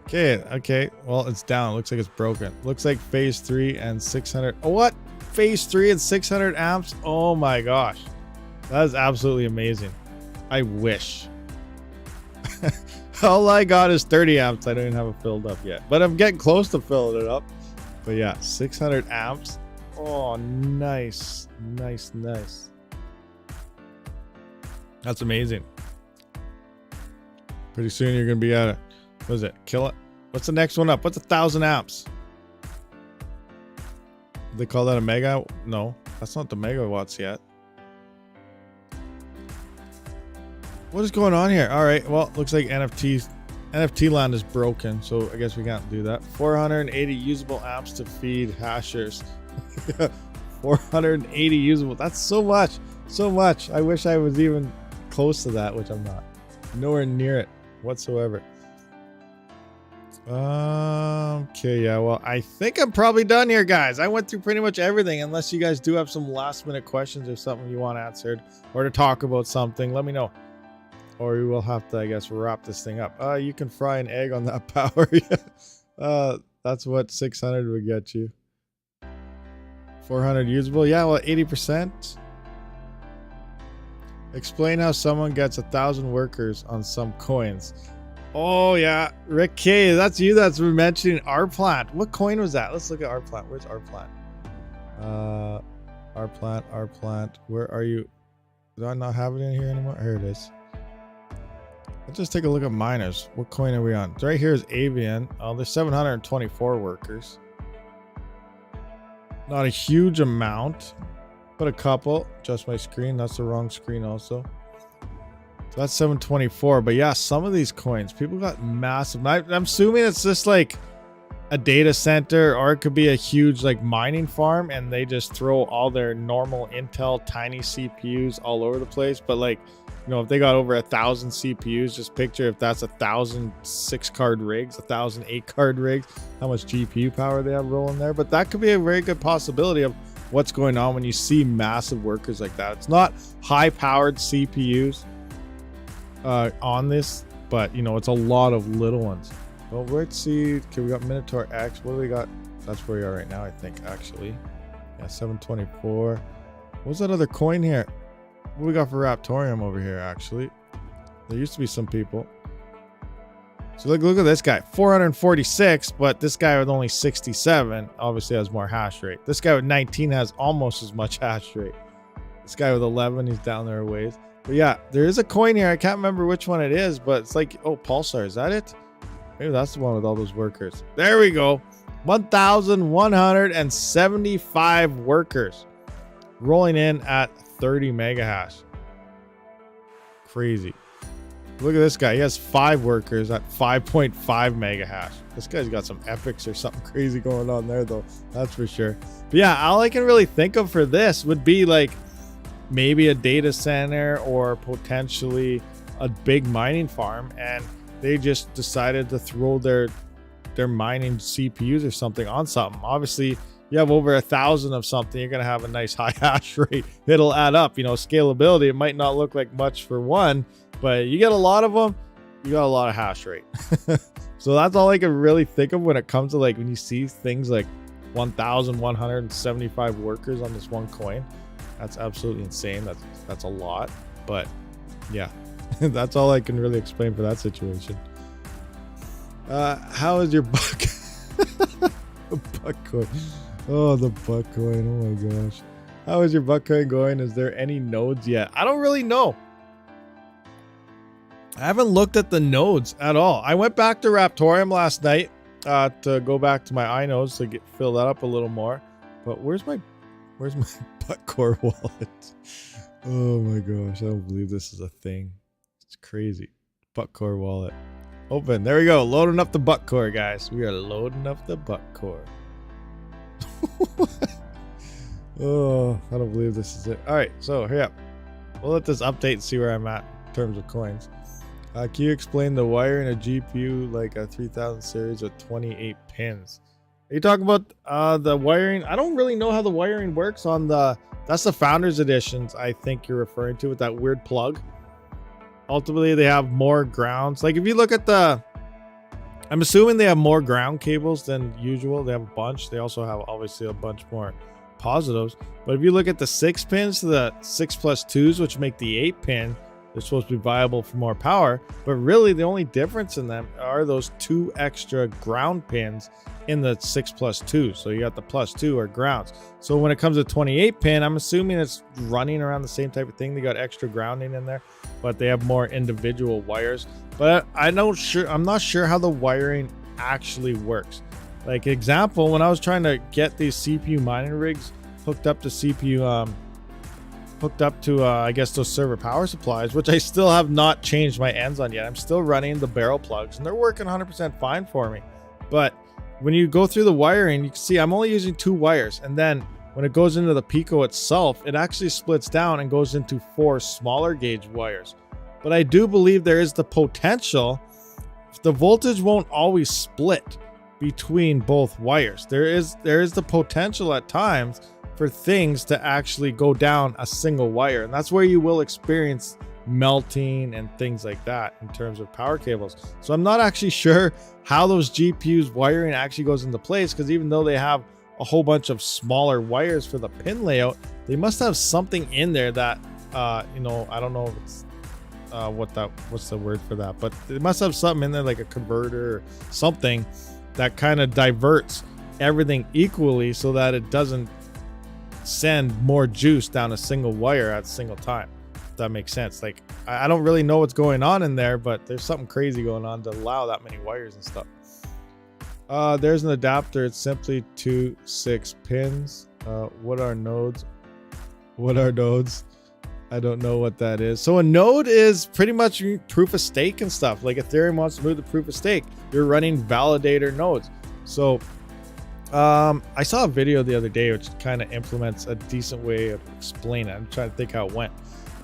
Okay. Well, it's down. It looks like it's broken. Looks like phase 3 and 600. Oh, what? Phase 3 and 600 amps? Oh my gosh. That is absolutely amazing. I wish. All I got is 30 amps. I don't even have it filled up yet. But I'm getting close to filling it up. But yeah, 600 amps. Oh, nice. That's amazing. Pretty soon you're going to be at it. What is it? Kill it. What's the next one up? What's 1,000 amps? They call that a mega? No, that's not the megawatts yet. What is going on here? All right. Well, looks like NFT land is broken. So I guess we can't do that. 480 usable amps to feed hashers. 480 usable. That's so much. I wish I was even close to that, which I'm not. Nowhere near it whatsoever. Okay, yeah, well, I think I'm probably done here, guys. I went through pretty much everything. Unless you guys do have some last minute questions or something you want answered or to talk about something, let me know. Or we will have to, I guess, wrap this thing up. You can fry an egg on that power. That's what 600 would get you. 400 usable. Yeah, well, 80%. Explain how someone gets 1,000 workers on some coins. Oh, yeah. Rick K, that's you that's mentioning our plant. What coin was that? Let's look at our plant. Where's our plant? Our plant. Where are you? Do I not have it in here anymore? Here it is. Let's just take a look at miners. What coin are we on? Right here is Avian. Oh, there's 724 workers. Not a huge amount, but a couple. Adjust my screen. That's the wrong screen also. So that's 724. But yeah, some of these coins, people got massive. I'm assuming it's just like a data center, or it could be a huge like mining farm, and they just throw all their normal Intel tiny CPUs all over the place. But like, you know, if they got over 1,000 CPUs, just picture if that's 1,000 6-card rigs, 1,000 8-card rigs, how much GPU power they have rolling there. But that could be a very good possibility of what's going on when you see massive workers like that. It's not high-powered CPUs on this, but, you know, it's a lot of little ones. Well, let's see. Okay, we got Minotaur X. What do we got? That's where we are right now, I think, actually. Yeah, 724. What's that other coin here? What we got for Raptorium over here, actually? There used to be some people. So look at this guy, 446, but this guy with only 67 obviously has more hash rate. This guy with 19 has almost as much hash rate. This guy with 11, he's down there a ways. But yeah, there is a coin here. I can't remember which one it is, but it's like, oh, Pulsar, is that it? Maybe that's the one with all those workers. There we go. 1,175 workers rolling in at 30 mega hash. Crazy. Look at this guy. He has 5 workers at 5.5 mega hash. This guy's got some epics or something crazy going on there, though. That's for sure. But yeah, all I can really think of for this would be like maybe a data center or potentially a big mining farm, and they just decided to throw their mining CPUs or something on something. Obviously, you have over 1,000 of something, you're gonna have a nice high hash rate. It'll add up. You know, scalability, it might not look like much for one, but you get a lot of them, you got a lot of hash rate. So that's all I can really think of when it comes to like when you see things like 1,175 workers on this one coin. That's absolutely insane. That's a lot. But yeah, that's all I can really explain for that situation. How is your buck? Buckcoin. Oh, the Buckcoin. Oh my gosh. How is your Buckcoin going? Is there any nodes yet? I don't really know. I haven't looked at the nodes at all. I went back to Raptorium last night to go back to my iNodes to fill that up a little more. But where's my Buckcore wallet? Oh my gosh, I don't believe this is a thing. It's crazy. Buckcore wallet. Open. There we go. Loading up the Buckcore, guys. We are loading up the Buckcore. Oh, I don't believe this is it. All right, so here up. We'll let this update and see where I'm at in terms of coins. Can you explain the wire in a GPU like a 3000 series with 28 pins? Are you talking about the wiring? I don't really know how the wiring works on the... That's the Founders Editions I think you're referring to with that weird plug. Ultimately, they have more grounds. Like if you look at the... I'm assuming they have more ground cables than usual. They have a bunch. They also have obviously a bunch more positives. But if you look at the 6 pins to the 6+2s, which make the 8 pin, they're supposed to be viable for more power. But really, the only difference in them are those 2 extra ground pins in the 6+2. So you got the +2 or grounds. So when it comes to 28 pin, I'm assuming it's running around the same type of thing. They got extra grounding in there, but they have more individual wires. But I'm not sure how the wiring actually works. Like example, when I was trying to get these CPU mining rigs hooked up to I guess those server power supplies, which I still have not changed my ends on yet. I'm still running the barrel plugs and they're working 100% fine for me. But when you go through the wiring, you can see I'm only using 2 wires. And then when it goes into the Pico itself, it actually splits down and goes into 4 smaller gauge wires. But I do believe there is the potential, the voltage won't always split between both wires. There is the potential at times for things to actually go down a single wire, and that's where you will experience melting and things like that in terms of power cables. So I'm not actually sure how those GPUs wiring actually goes into place, because even though they have a whole bunch of smaller wires for the pin layout, they must have something in there that you know, I don't know if it's what's the word for that, but they must have something in there like a converter or something that kind of diverts everything equally so that it doesn't send more juice down a single wire at a single time, if that makes sense. Like I don't really know what's going on in there, but there's something crazy going on to allow that many wires and stuff. There's an adapter. It's simply 2 6 pins. What are nodes? I don't know what that is. So a node is pretty much proof of stake and stuff. Like Ethereum wants to move the proof of stake, you're running validator nodes. So I saw a video the other day which kind of implements a decent way of explaining it. I'm trying to think how it went.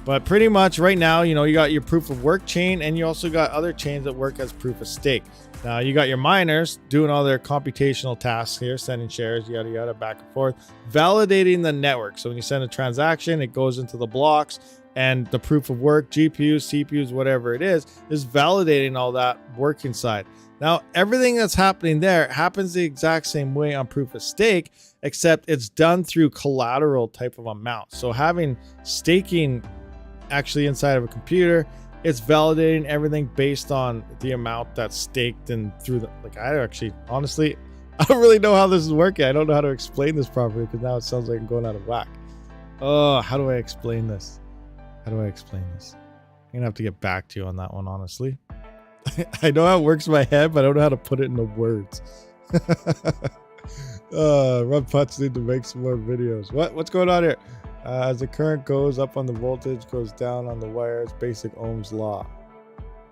But pretty much right now, you know, you got your proof of work chain, and you also got other chains that work as proof of stake. Now you got your miners doing all their computational tasks here, sending shares, yada yada, back and forth, validating the network. So when you send a transaction, it goes into the blocks, and the proof of work, GPUs, CPUs, whatever it is validating all that working side. Now, everything that's happening there happens the exact same way on proof of stake, except it's done through collateral type of amount. So having staking actually inside of a computer, it's validating everything based on the amount that's staked and through the, like, I actually, honestly, I don't really know how this is working. I don't know how to explain this properly because now it sounds like I'm going out of whack. Oh, how do I explain this? I'm gonna have to get back to you on that one, honestly. I know how it works in my head, but I don't know how to put it into words. Rub Putts need to make some more videos. What's going on here? As the current goes up on the voltage, goes down on the wires, basic Ohm's law.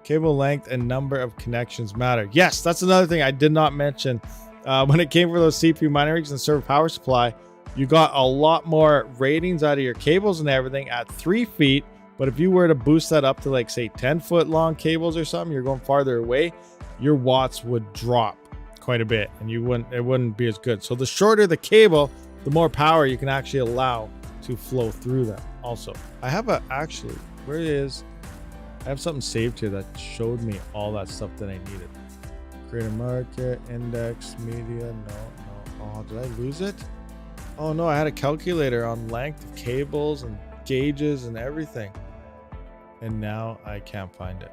Cable length and number of connections matter. Yes, that's another thing I did not mention. When it came for those CPU mining rigs and server power supply, you got a lot more ratings out of your cables and everything at 3 feet. But if you were to boost that up to, like, say 10-foot long cables or something, you're going farther away, your watts would drop quite a bit, and it wouldn't be as good. So the shorter the cable, the more power you can actually allow to flow through them. Also, I have actually, where it is, I have something saved here that showed me all that stuff that I needed. Create a market, index, media, no. Oh, did I lose it? Oh no, I had a calculator on length of cables and gauges and everything. And now I can't find it.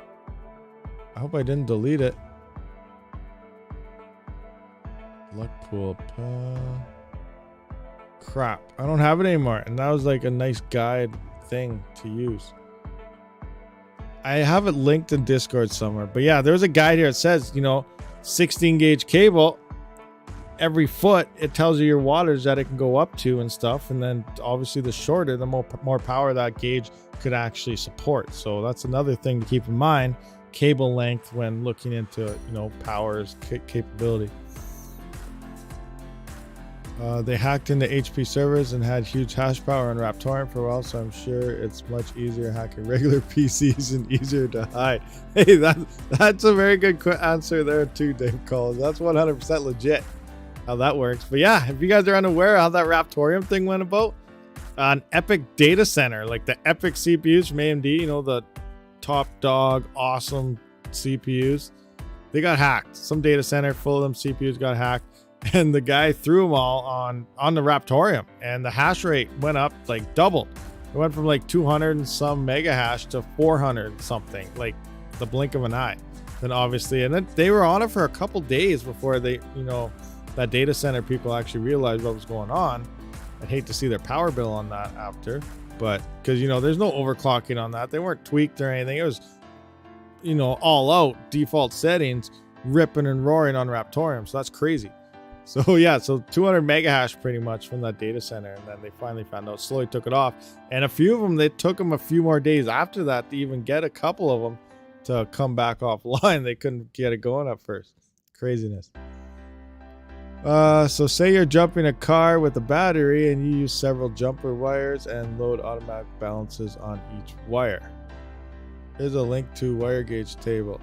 I hope I didn't delete it. Luck pool. Crap. I don't have it anymore. And that was like a nice guide thing to use. I have it linked in Discord somewhere. But yeah, there's a guide here. It says, you know, 16 gauge cable. Every foot, it tells you your wattage that it can go up to and stuff. And then obviously the shorter, the more power that gauge could actually support. So that's another thing to keep in mind. Cable length when looking into, you know, power's capability. They hacked into HP servers and had huge hash power on Raptorium for a while, so I'm sure it's much easier hacking regular PCs and easier to hide. Hey, that's a very good answer there too, Dave Collins. That's 100% legit how that works. But yeah, if you guys are unaware how that Raptorium thing went about, an Epic data center, like the Epic CPUs from AMD, you know, the top dog, awesome CPUs, they got hacked. Some data center full of them CPUs got hacked. And the guy threw them all on the Raptorium, and the hash rate went up, like doubled. It went from like 200 and some mega hash to 400 something, like the blink of an eye. Then obviously, and then they were on it for a couple days before they, you know, that data center people actually realized what was going on. I'd hate to see their power bill on that after, but because, you know, there's no overclocking on that. They weren't tweaked or anything. It was, you know, all out default settings, ripping and roaring on Raptorium. So that's crazy. So yeah, so 200 mega hash pretty much from that data center, and then they finally found out, slowly took it off. And a few of them, they took them a few more days after that to even get a couple of them to come back offline. They couldn't get it going at first. Craziness. So say you're jumping a car with a battery and you use several jumper wires and load automatic balances on each wire. Here's a link to wire gauge table.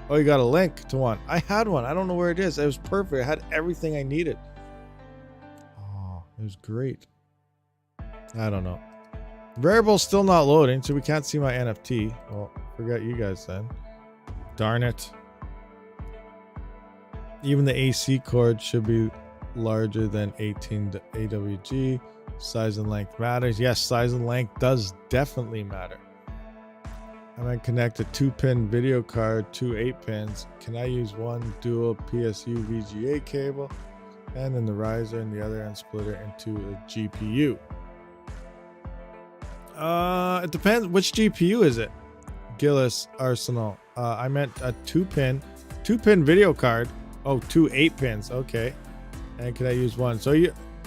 Oh, you got a link to one. I had one. I don't know where it is. It was perfect. I had everything I needed. Oh, it was great. I don't know. Variable's still not loading, so we can't see my NFT. Well, forget you guys then. Darn it. Even the AC cord should be larger than 18 AWG. Size and length matters. Yes, size and length does definitely matter. I'm going to connect a 2-pin video card, 2 8-pins. Can I use one dual PSU VGA cable and then the riser and the other end splitter into a GPU? It depends. Which GPU is it? Gillis Arsenal. I meant a 2-pin video card. Oh, 2 8-pins. Okay. And can I use one? So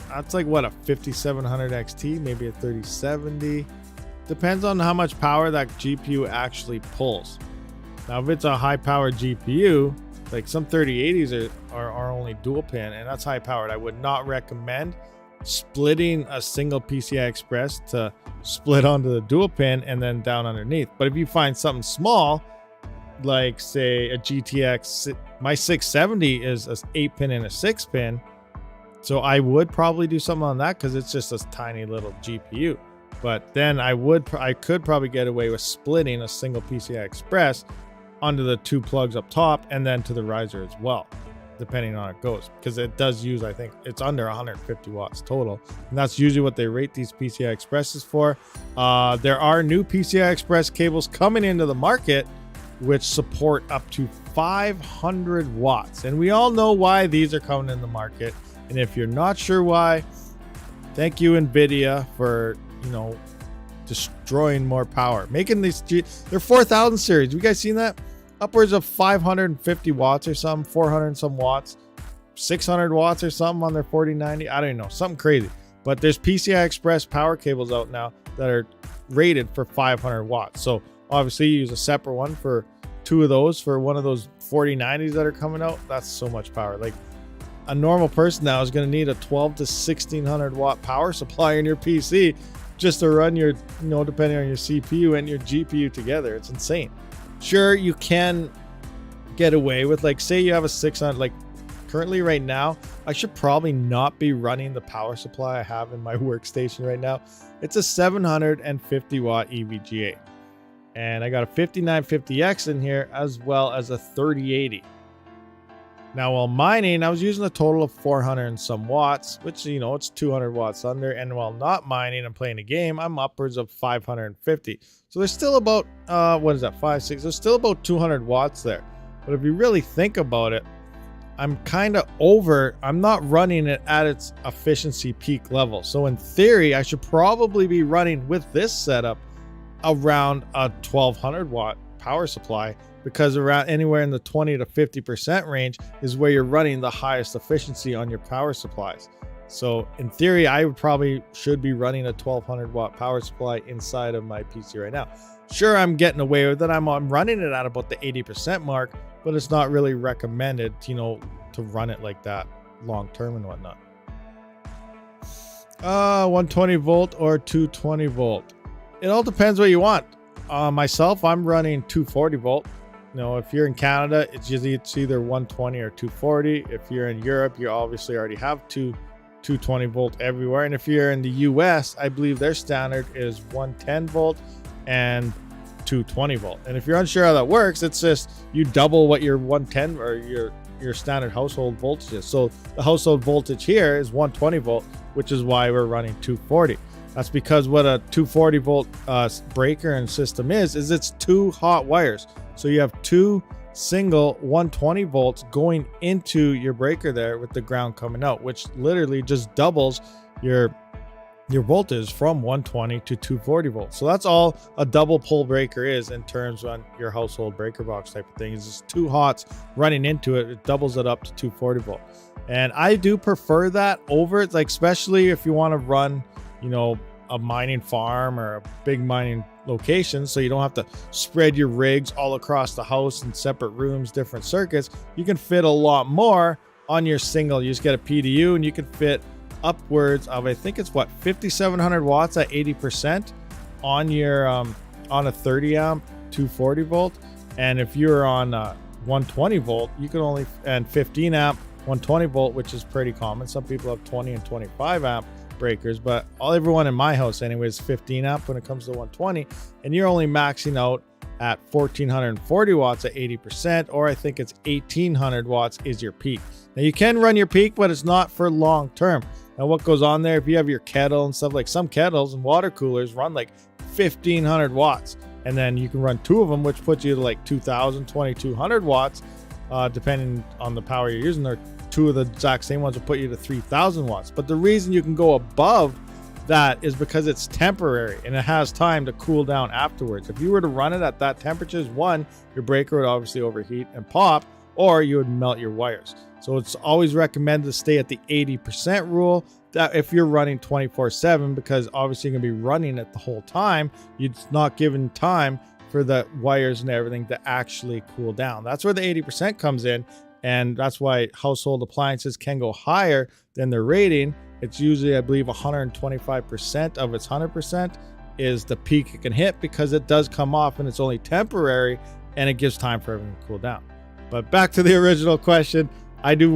that's like what, a 5700 XT, maybe a 3070. Depends on how much power that GPU actually pulls. Now, if it's a high-powered GPU, like some 3080s are only dual pin, and that's high-powered. I would not recommend splitting a single PCI Express to split onto the dual pin and then down underneath. But if you find something small, like say a GTX, my 670 is an 8-pin and a 6-pin, so I would probably do something on that because it's just a tiny little GPU. But then I could probably get away with splitting a single PCI Express onto the 2 plugs up top and then to the riser as well, depending on how it goes. Because it does use, I think, it's under 150 watts total. And that's usually what they rate these PCI Expresses for. There are new PCI Express cables coming into the market which support up to 500 watts. And we all know why these are coming in the market. And if you're not sure why, thank you, NVIDIA, for, you know, destroying more power, making these, they're 4000 series. You guys seen that? Upwards of 550 watts or something, 400 and some watts, 600 watts or something on their 4090. I don't know, something crazy. But there's PCI Express power cables out now that are rated for 500 watts. So obviously you use a separate one for 2 of those for one of those 4090s that are coming out. That's so much power. Like, a normal person now is going to need a 12 to 1600 watt power supply in your PC just to run your, you know, depending on your CPU and your GPU together. It's insane. Sure, you can get away with, like, say you have a 600, like currently right now, I should probably not be running the power supply I have in my workstation right now. It's a 750 watt EVGA. And I got a 5950X in here as well as a 3080. Now, while mining, I was using a total of 400 and some watts, which, you know, it's 200 watts under. And while not mining and playing a game, I'm upwards of 550. So there's still about, what is that, 5, 6? There's still about 200 watts there. But if you really think about it, I'm kind of I'm not running it at its efficiency peak level. So in theory, I should probably be running with this setup around a 1200 watt power supply, because around anywhere in the 20 to 50% range is where you're running the highest efficiency on your power supplies. So in theory, I should be running a 1200 watt power supply inside of my PC right now. Sure, I'm getting away with it. I'm running it at about the 80% mark, but it's not really recommended, you know, to run it like that long term and whatnot. 120 volt or 220 volt. It all depends what you want. Myself, I'm running 240 volt. You know, if you're in Canada, it's either 120 or 240. If you're in Europe, you obviously already have 220 volt everywhere. And if you're in the US, I believe their standard is 110 volt and 220 volt. And if you're unsure how that works, it's just you double what your 110 or your standard household voltage is. So the household voltage here is 120 volt, which is why we're running 240. That's because what a 240 volt breaker and system is it's 2 hot wires. So you have 2 single 120 volts going into your breaker there with the ground coming out, which literally just doubles your voltage from 120 to 240 volts. So that's all a double pole breaker is in terms on your household breaker box type of thing. It's just 2 hots running into it. It doubles it up to 240 volt. And I do prefer that over it, like especially if you want to run, you know, a mining farm or a big mining location, so you don't have to spread your rigs all across the house in separate rooms, different circuits. You can fit a lot more on your single. You just get a PDU and you can fit upwards of, I think it's what, 5700 watts at 80% on your on a 30 amp 240 volt. And if you're on 120 volt, you can only, and 15 amp 120 volt, which is pretty common. Some people have 20 and 25 amp breakers, but everyone in my house anyway is 15 amp when it comes to 120, and you're only maxing out at 1440 watts at 80%, or I think it's 1800 watts is your peak. Now you can run your peak, but it's not for long term. Now what goes on there, if you have your kettle and stuff, like some kettles and water coolers run like 1500 watts, and then you can run 2 of them, which puts you to like 2000, 2200 watts, depending on the power you're using. Or 2 of the exact same ones will put you to 3000 watts. But the reason you can go above that is because it's temporary and it has time to cool down afterwards. If you were to run it at that temperature, one, your breaker would obviously overheat and pop, or you would melt your wires. So it's always recommended to stay at the 80% rule, that if you're running 24/7, because obviously you're gonna be running it the whole time, you're not given time for the wires and everything to actually cool down. That's where the 80% comes in. And that's why household appliances can go higher than their rating. It's usually, I believe, 125% of its 100% is the peak it can hit, because it does come off and it's only temporary and it gives time for everything to cool down. But back to the original question, I do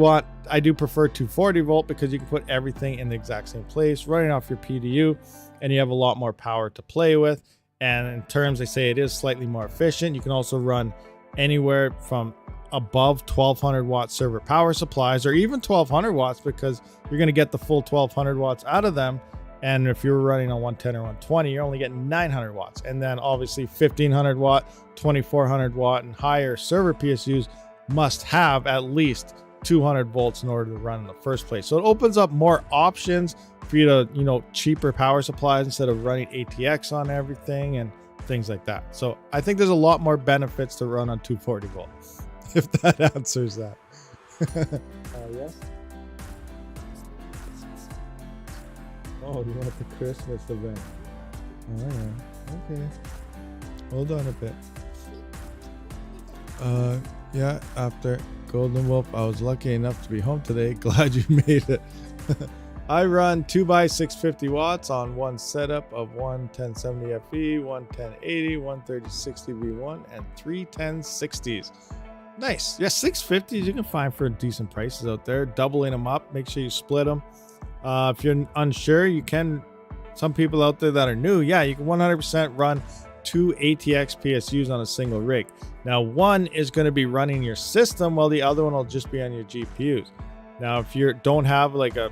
prefer 240 volt because you can put everything in the exact same place, running off your PDU, and you have a lot more power to play with. And in terms, they say it is slightly more efficient. You can also run anywhere from above 1200 watt server power supplies, or even 1200 watts, because you're going to get the full 1200 watts out of them. And if you're running on 110 or 120, you're only getting 900 watts. And then obviously 1500 watt, 2400 watt and higher server PSUs must have at least 200 volts in order to run in the first place. So it opens up more options for you to, you know, cheaper power supplies instead of running ATX on everything and things like that. So I think there's a lot more benefits to run on 240 volt. If that answers that. Yes. Oh, you want the Christmas event? Oh, yeah. Okay. Hold on a bit. Yeah, after Golden Wolf, I was lucky enough to be home today. Glad you made it. I run 2x650 watts on one setup of one 1070 FE, one 1080, one 3060 V1, and 3 1060s. Nice. Yeah, 650s you can find for decent prices out there. Doubling them up, make sure you split them. If you're unsure, you can, some people out there that are new, yeah, you can 100% run 2 ATX PSUs on a single rig. Now, one is going to be running your system while the other one will just be on your GPUs. Now, if you don't have like a,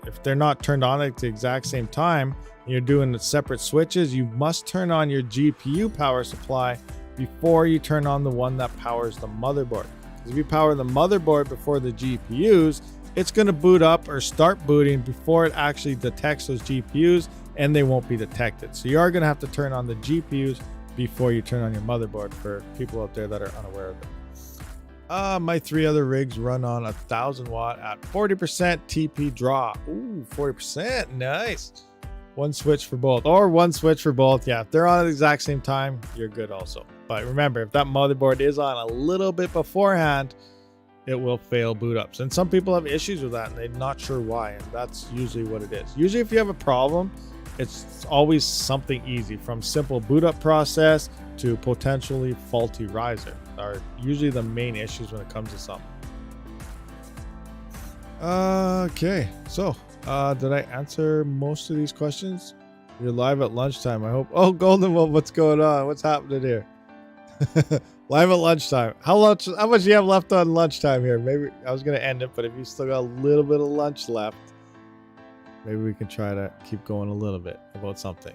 if they're not turned on at the exact same time, and you're doing the separate switches, you must turn on your GPU power supply before you turn on the one that powers the motherboard. If you power the motherboard before the GPUs, it's going to boot up or start booting before it actually detects those GPUs, and they won't be detected. So you are going to have to turn on the GPUs before you turn on your motherboard for people out there that are unaware of it. My 3 other rigs run on 1000 watt at 40% TP draw. Ooh, 40%, nice. One switch for both, or one switch for both. Yeah, if they're on at the exact same time, you're good also. But remember, if that motherboard is on a little bit beforehand, it will fail boot ups. And some people have issues with that and they're not sure why. And that's usually what it is. Usually if you have a problem, it's always something easy, from simple boot up process to potentially faulty riser are usually the main issues when it comes to something. Okay, so did I answer most of these questions? You're live at lunchtime, I hope. Oh, Golden Wolf, what's going on? What's happening here? Live at lunchtime. How much do you have left on lunchtime here? Maybe I was gonna end it, but if you still got a little bit of lunch left, maybe we can try to keep going a little bit about something.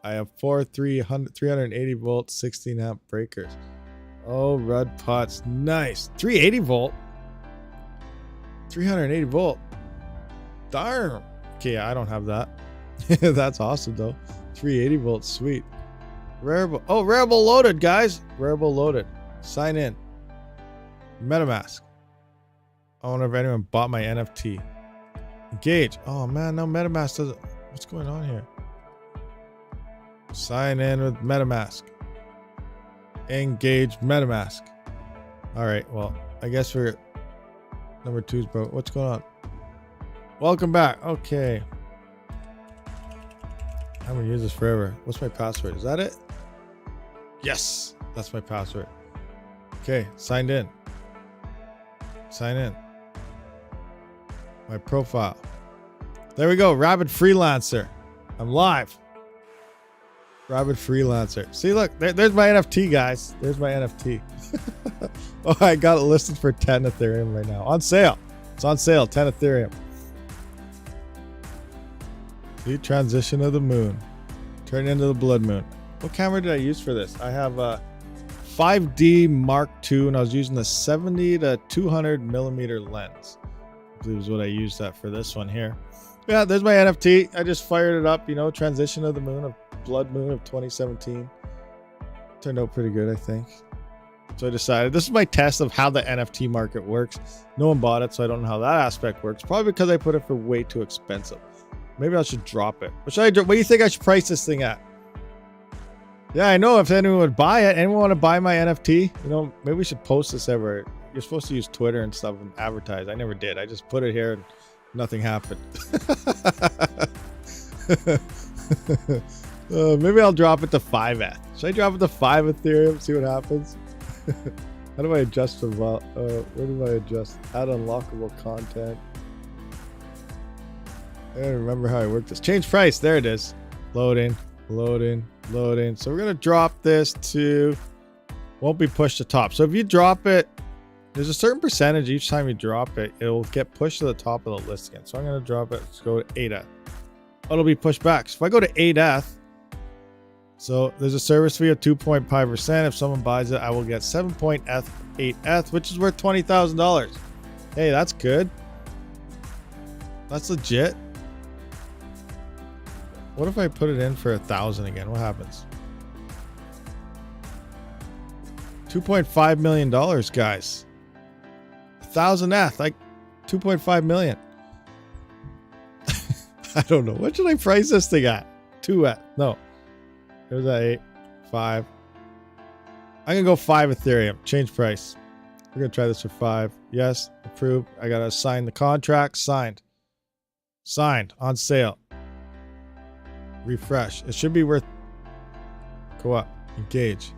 I have 380 volt 16 amp breakers. Oh, red pots, nice. 380 volt, 380 volt. Darn. Okay, I don't have that. That's awesome though. 380 volts, sweet. Rarible. Oh, Rarible loaded, guys. Rarible loaded. Sign in. MetaMask. I wonder if anyone bought my NFT. Engage. Oh man, no, MetaMask doesn't. What's going on here? Sign in with MetaMask. Engage MetaMask. All right. Well, I guess we're number 2's bro. What's going on? Welcome back. Okay. I'm gonna use this forever. What's my password? Is that it? Yes, that's my password. Okay, signed in. Sign in. My profile. There we go. Rabid Freelancer. I'm live. Rabid Freelancer. See, look, there's my NFT, guys. There's my NFT. Oh, I got it listed for 10 Ethereum right now. On sale. It's on sale. 10 Ethereum. See, transition of the moon. Turn into the blood moon. What camera did I use for this? I have a 5D Mark II, and I was using the 70 to 200 millimeter lens. I believe is what I used that for this one here. Yeah, there's my NFT. I just fired it up, you know, transition of the moon, of blood moon of 2017. Turned out pretty good, I think. So I decided this is my test of how the NFT market works. No one bought it, so I don't know how that aspect works. Probably because I put it for way too expensive. Maybe I should drop it. What do you think I should price this thing at? Yeah, I know if anyone would buy it. Anyone want to buy my NFT? You know, maybe we should post this everywhere. You're supposed to use Twitter and stuff and advertise. I never did. I just put it here and nothing happened. Maybe I'll drop it to 5 ETH. Should I drop it to 5 Ethereum? See what happens? How do I adjust the where do I adjust? Add unlockable content. I don't remember how I work this. Change price. There it is. Loading, loading, loading. So we're going to drop this to, won't be pushed to top. So if you drop it, there's a certain percentage each time you drop it, it will get pushed to the top of the list again. So I'm going to drop it. Let's go to 8 ETH. Oh, it'll be pushed back. So if I go to 8 ETH, so there's a service fee of 2.5%. If someone buys it, I will get 7.8 ETH, which is worth $20,000. Hey, that's good. That's legit. What if I put it in for 1,000 again? What happens? $2.5 million, guys. 1,000 ETH, like 2.5 million. I don't know. What should I price this thing at? 2 ETH. No. It was at 8, 5. I'm gonna go 5 Ethereum. Change price. We're gonna try this for 5. Yes, approved. I gotta sign the contract. Signed. Signed. On sale. Refresh. It should be worth. Go up. Engage.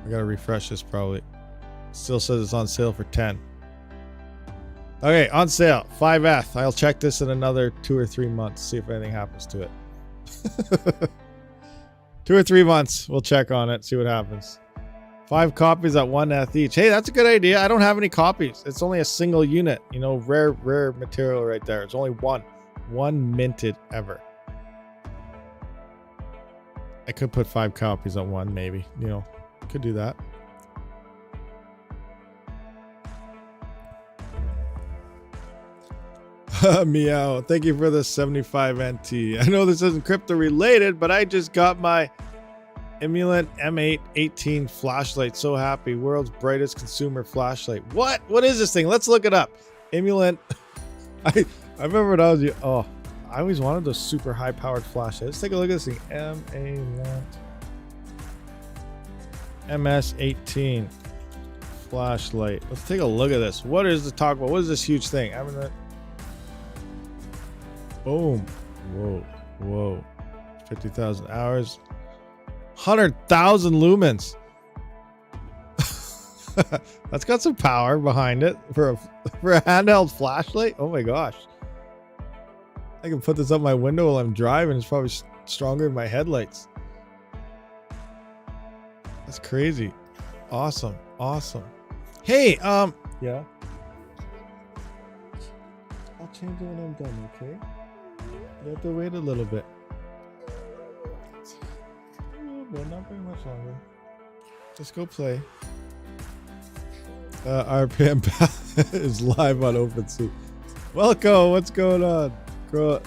I gotta refresh this probably. Still says it's on sale for 10. Okay, on sale. 5 ETH. I'll check this in another 2 or 3 months. See if anything happens to it. 2 or 3 months. We'll check on it, see what happens. 5 copies at 1 ETH each. Hey, that's a good idea. I don't have any copies. It's only a single unit. You know, rare material right there. It's only one minted ever. I could put 5 copies at 1, maybe. You know, could do that. Meow. Thank you for the 75 NT. I know this isn't crypto related, but I just got my Emulant M8 18 flashlight. So happy. World's brightest consumer flashlight. What is this thing? Let's look it up. Emulant. I remember when I was, oh, I always wanted those super high powered flashlights. Let's take a look at this thing. Emulant MS18 flashlight. Let's take a look at this. What is the talk about? What is this huge thing? Boom. Whoa. 50,000 hours. 100,000 lumens. That's got some power behind it for a handheld flashlight. Oh my gosh. I can put this up my window while I'm driving. It's probably stronger than my headlights. That's crazy. Awesome. Hey, yeah. I'll change it when I'm done, okay? You have to wait a little bit. Not very much longer. Just go play. RPM is live on OpenSea. Welcome. What's going on? Grow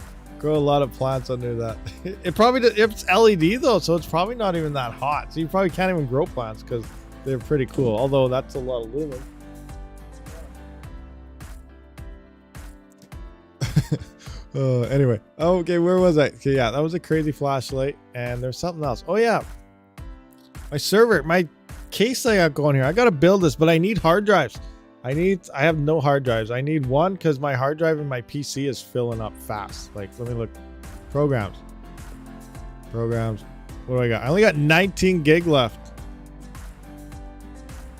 a lot of plants under that. It probably it's LED though, so it's probably not even that hot. So you probably can't even grow plants because they're pretty cool. Although that's a lot of lumen. Anyway, okay, where was I? Okay, yeah, that was a crazy flashlight, and there's something else. Oh yeah, my server, my case I got going here. I gotta build this, but I need hard drives. I have no hard drives. I need one because my hard drive in my PC is filling up fast. Like, let me look. Programs. What do I got? I only got 19 gig left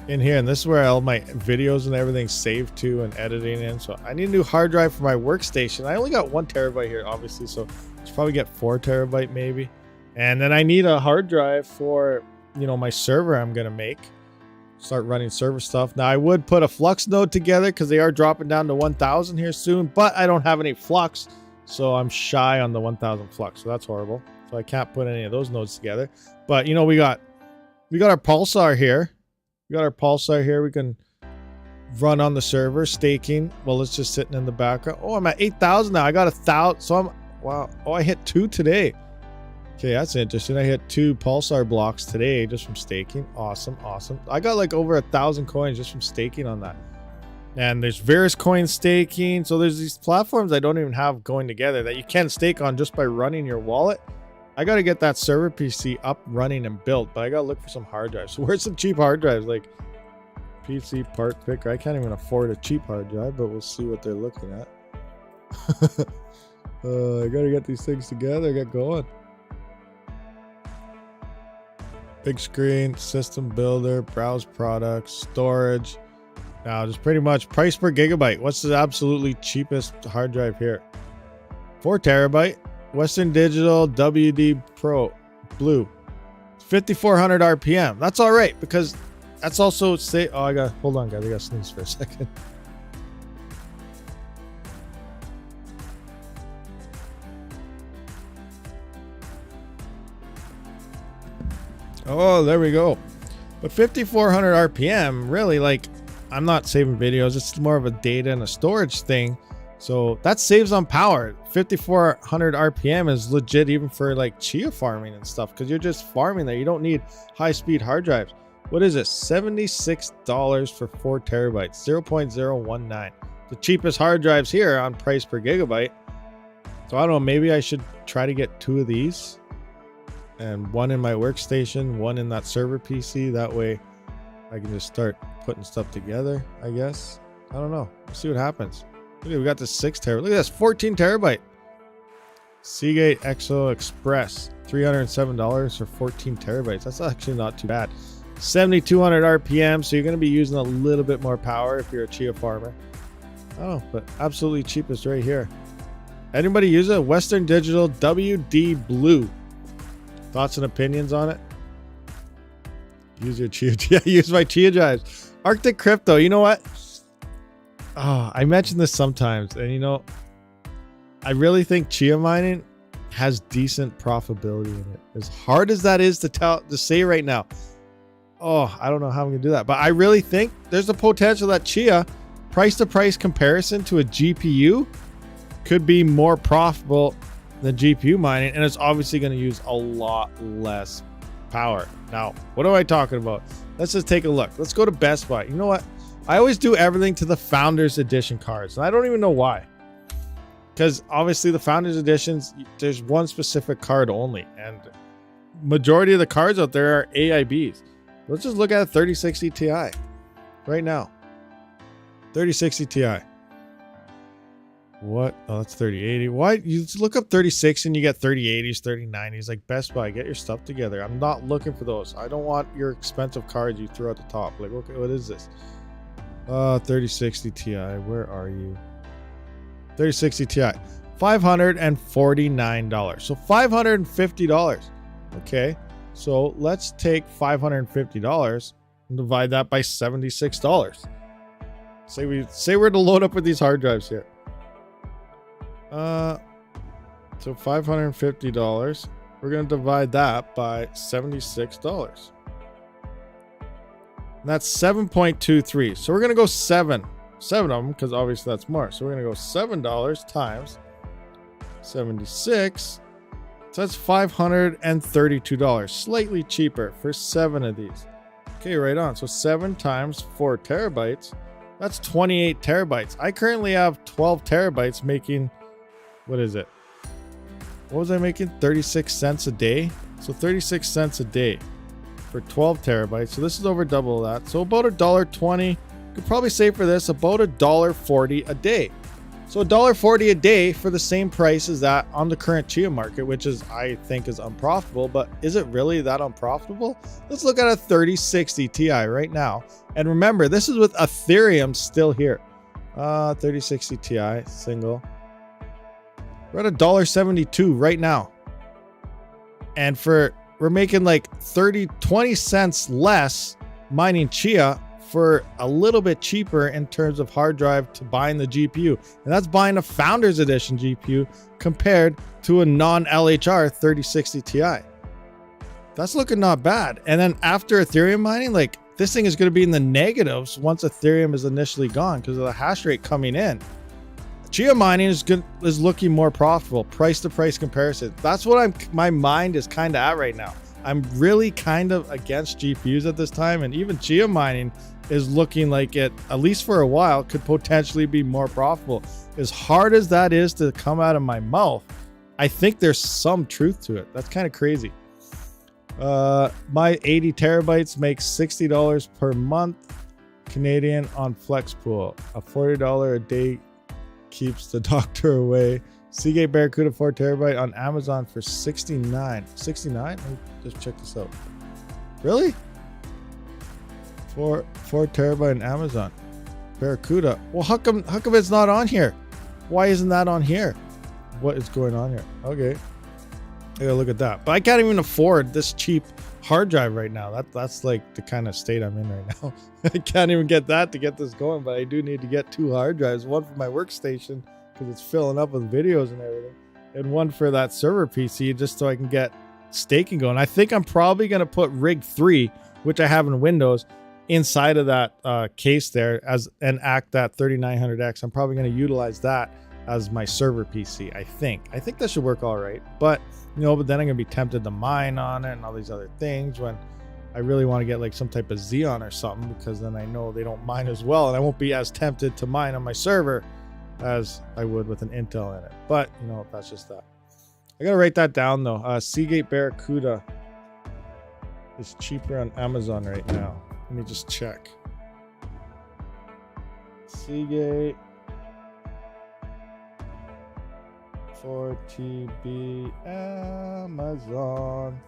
in here, and this is where all my videos and everything saved to and editing in. So I need a new hard drive for my workstation. I only got 1 terabyte here, obviously, so I should probably get 4 terabyte maybe. And then I need a hard drive for, you know, my server I'm gonna make. Start running server stuff. Now I would put a flux node together because they are dropping down to 1,000 here soon, but I don't have any flux, so I'm shy on the 1,000 flux, so that's horrible. So I can't put any of those nodes together. But you know, we got our pulsar here. We can run on the server, staking while it's just sitting in the background. Oh, I'm at 8,000 now. I got 1,000. So I'm, wow. Oh, I hit 2 today. Okay, that's interesting. I hit 2 pulsar blocks today just from staking. Awesome. I got like over 1,000 coins just from staking on that. And there's Veruscoin staking. So there's these platforms I don't even have going together that you can stake on just by running your wallet. I got to get that server PC up, running, and built, but I got to look for some hard drives. So where's some cheap hard drives? Like PC part picker. I can't even afford a cheap hard drive, but we'll see what they're looking at. I got to get these things together, get going. Big screen, system builder, browse products, storage. Now, just pretty much price per gigabyte. What's the absolutely cheapest hard drive here? 4 terabyte. Western Digital WD Pro Blue, 5,400 RPM. That's all right because that's also say. Oh, hold on, guys. I got to sneeze for a second. Oh, there we go. But 5,400 RPM, really, like, I'm not saving videos. It's more of a data and a storage thing. So that saves on power. 5,400 RPM is legit even for like chia farming and stuff because you're just farming there. You don't need high-speed hard drives. What is it? $76 for 4 terabytes, 0.019. The cheapest hard drives here on price per gigabyte. So I don't know, maybe I should try to get 2 of these and 1 in my workstation, 1 in that server PC. That way I can just start putting stuff together, I guess. I don't know. We'll see what happens. Look, we got this 6 terabyte. Look at this, 14 terabyte. Seagate Exo Express, $307 for 14 terabytes. That's actually not too bad. 7,200 RPM, so you're going to be using a little bit more power if you're a chia farmer. Oh, but absolutely cheapest right here. Anybody use it? Western Digital WD Blue, Thoughts and opinions on it? Use your Chia. Yeah, use my Chia drives. Arctic Crypto. You know what? Oh, I mention this sometimes, and you know, I really think Chia mining has decent profitability in it. As hard as that is to say right now, oh, I don't know how I'm gonna do that, but I really think there's a potential that Chia, price to price comparison to a GPU, could be more profitable than GPU mining, and it's obviously going to use a lot less power. Now, what am I talking about? Let's just take a look. Let's go to Best Buy. You know what? I always do everything to the Founders Edition cards, and I don't even know why. Because obviously the Founders Editions, there's one specific card only, and majority of the cards out there are AIBs. Let's just look at a 3060 Ti right now. 3060 Ti. What? Oh, that's 3080. Why? You just look up 36 and you get 3080s, 3090s. Like, Best Buy, get your stuff together. I'm not looking for those. I don't want your expensive cards you throw at the top. Like, okay, what is this? 3060 Ti. Where are you? 3060 Ti. $549. So $550. Okay. So let's take $550 and divide that by $76. Say we're to load up with these hard drives here. So $550. We're gonna divide that by $76. And that's 7.23. So we're gonna go seven of them, because obviously that's more. So we're gonna go $7 times 76. So that's $532, slightly cheaper for 7 of these. Okay, right on. So 7 times 4 terabytes, that's 28 terabytes. I currently have 12 terabytes making, what is it? What was I making? 36 cents a day. So 36 cents a day for 12 terabytes. So this is over double that. So about $1.20. Could probably save for this about $1.40 a day. So $1.40 a day for the same price as that on the current Chia market, which is, I think, is unprofitable. But is it really that unprofitable? Let's look at a 3060 Ti right now. And remember, this is with Ethereum still here. 3060 Ti single. We're at $1.72 right now. And we're making like 20 cents less mining Chia for a little bit cheaper in terms of hard drive to buying the GPU. And that's buying a Founders Edition GPU compared to a non-LHR 3060 Ti. That's looking not bad. And then after Ethereum mining, like, this thing is going to be in the negatives once Ethereum is initially gone because of the hash rate coming in. Chia mining is looking more profitable, price to price comparison. That's what my mind is kind of at right now. I'm really kind of against GPUs at this time, and even Chia mining is looking like it, at least for a while, could potentially be more profitable. As hard as that is to come out of my mouth, I think there's some truth to it. That's kind of crazy. My 80 terabytes makes $60 per month Canadian on Flexpool. A $40 a day keeps the doctor away. Seagate Barracuda 4 terabyte on Amazon for $69. $69? Let me just check this out. Really? 4 terabyte on Amazon. Barracuda. Well, how come it's not on here? Why isn't that on here? What is going on here? Okay. I gotta look at that. But I can't even afford this cheap hard drive right now. That's like the kind of state I'm in right now. I can't even get that to get this going, but I do need to get 2 hard drives. One for my workstation, because it's filling up with videos and everything, and one for that server PC, just so I can get staking going. I think I'm probably going to put Rig 3, which I have in Windows, inside of that case there and act that 3900X. I'm probably going to utilize that as my server PC. I think that should work all right. But but then I'm going to be tempted to mine on it and all these other things when I really want to get like some type of Xeon or something, because then I know they don't mine as well, and I won't be as tempted to mine on my server as I would with an Intel in it. But that's just that. I gotta write that down though. Seagate Barracuda is cheaper on Amazon right now. Let me just check. Seagate 4TB Amazon.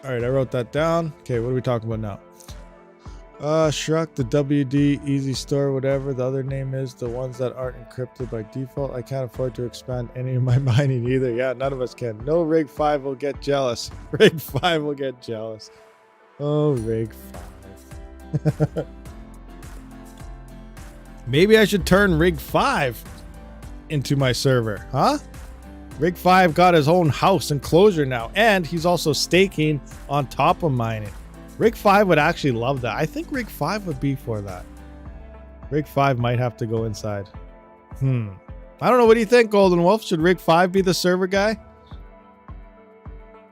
All right, I wrote that down. Okay, what are we talking about now? Shrug, the WD, Easy Store, whatever the other name is, the ones that aren't encrypted by default. I can't afford to expand any of my mining either. Yeah, none of us can. No, Rig 5 will get jealous. Rig 5 will get jealous. Oh, Rig 5. Maybe I should turn Rig 5 into my server, huh? Rig 5 got his own house enclosure now, and he's also staking on top of mining. Rig 5 would actually love that. I think Rig 5 would be for that. Rig 5 might have to go inside. I don't know. What do you think, Golden Wolf? Should Rig 5 be the server guy?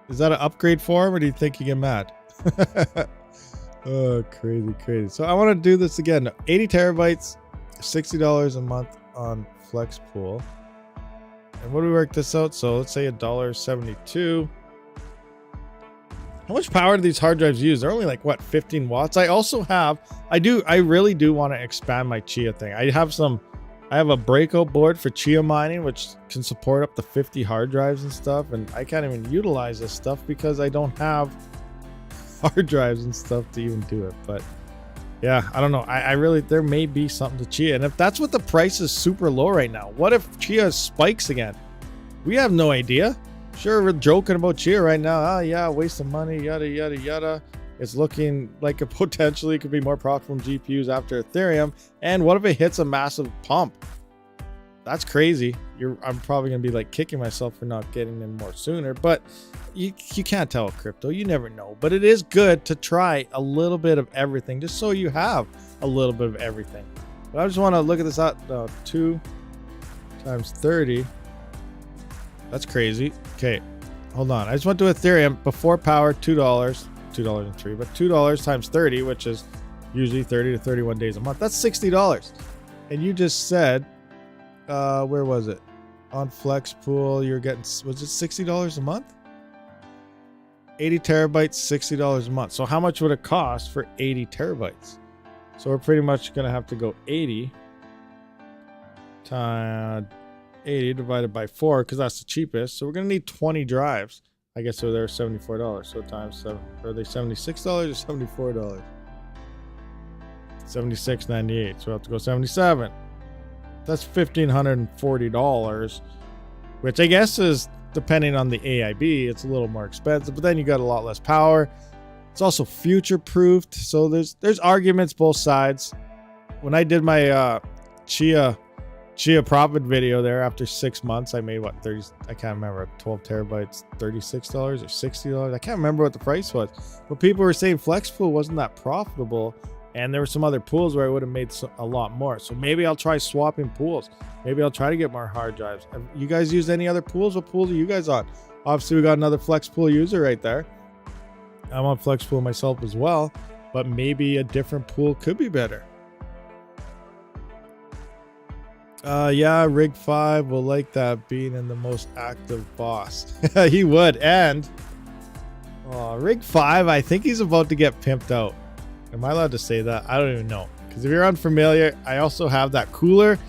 Is that an upgrade for him, or do you think he get mad? Oh, crazy, crazy. So I want to do this again. 80 terabytes, $60 a month on Flex Pool. And what do we work this out? So let's say $1.72. How much power do these hard drives use? They're only like, what, 15 watts? I also have, I really do want to expand my Chia thing. I have a breakout board for Chia mining, which can support up to 50 hard drives and stuff. And I can't even utilize this stuff because I don't have hard drives and stuff to even do it. But yeah, I don't know. I really, there may be something to Chia. And if that's what the price is super low right now, what if Chia spikes again? We have no idea. Sure, we're joking about Chia right now. Oh yeah, waste of money, yada, yada, yada. It's looking like it potentially could be more profitable than GPUs after Ethereum. And what if it hits a massive pump? That's crazy. I'm probably going to be like kicking myself for not getting in more sooner. But you can't tell with crypto. You never know. But it is good to try a little bit of everything just so you have a little bit of everything. But I just want to look at this out. 2 times 30. That's crazy. Okay, hold on. I just went to Ethereum before power, $2.03, but $2 times 30, which is usually 30 to 31 days a month. That's $60. And you just said, where was it? On Flex Pool, you're getting, was it $60 a month? 80 terabytes, $60 a month. So how much would it cost for 80 terabytes? So we're pretty much going to have to go 80 times 80 divided by 4 because that's the cheapest. So we're going to need 20 drives. I guess so they're $74. So times 7. Are they $76 or $74? $76.98. So we'll have to go 77. That's $1,540, which I guess is, depending on the AIB, it's a little more expensive, but then you got a lot less power. It's also future proofed. So there's arguments both sides. When I did my Chia profit video there after 6 months, I made what, 30, I can't remember, 12 terabytes, $36 or $60. I can't remember what the price was, but people were saying Flex Pool wasn't that profitable. And there were some other pools where I would have made a lot more. So maybe I'll try swapping pools. Maybe I'll try to get more hard drives. Have you guys used any other pools? What pools are you guys on? Obviously, we got another Flex Pool user right there. I'm on Flex Pool myself as well, but maybe a different pool could be better. Yeah, Rig 5 will like that being in the most active boss. He would. And Rig 5, I think he's about to get pimped out. Am I allowed to say that? I don't even know. Because if you're unfamiliar, I also have that cooler.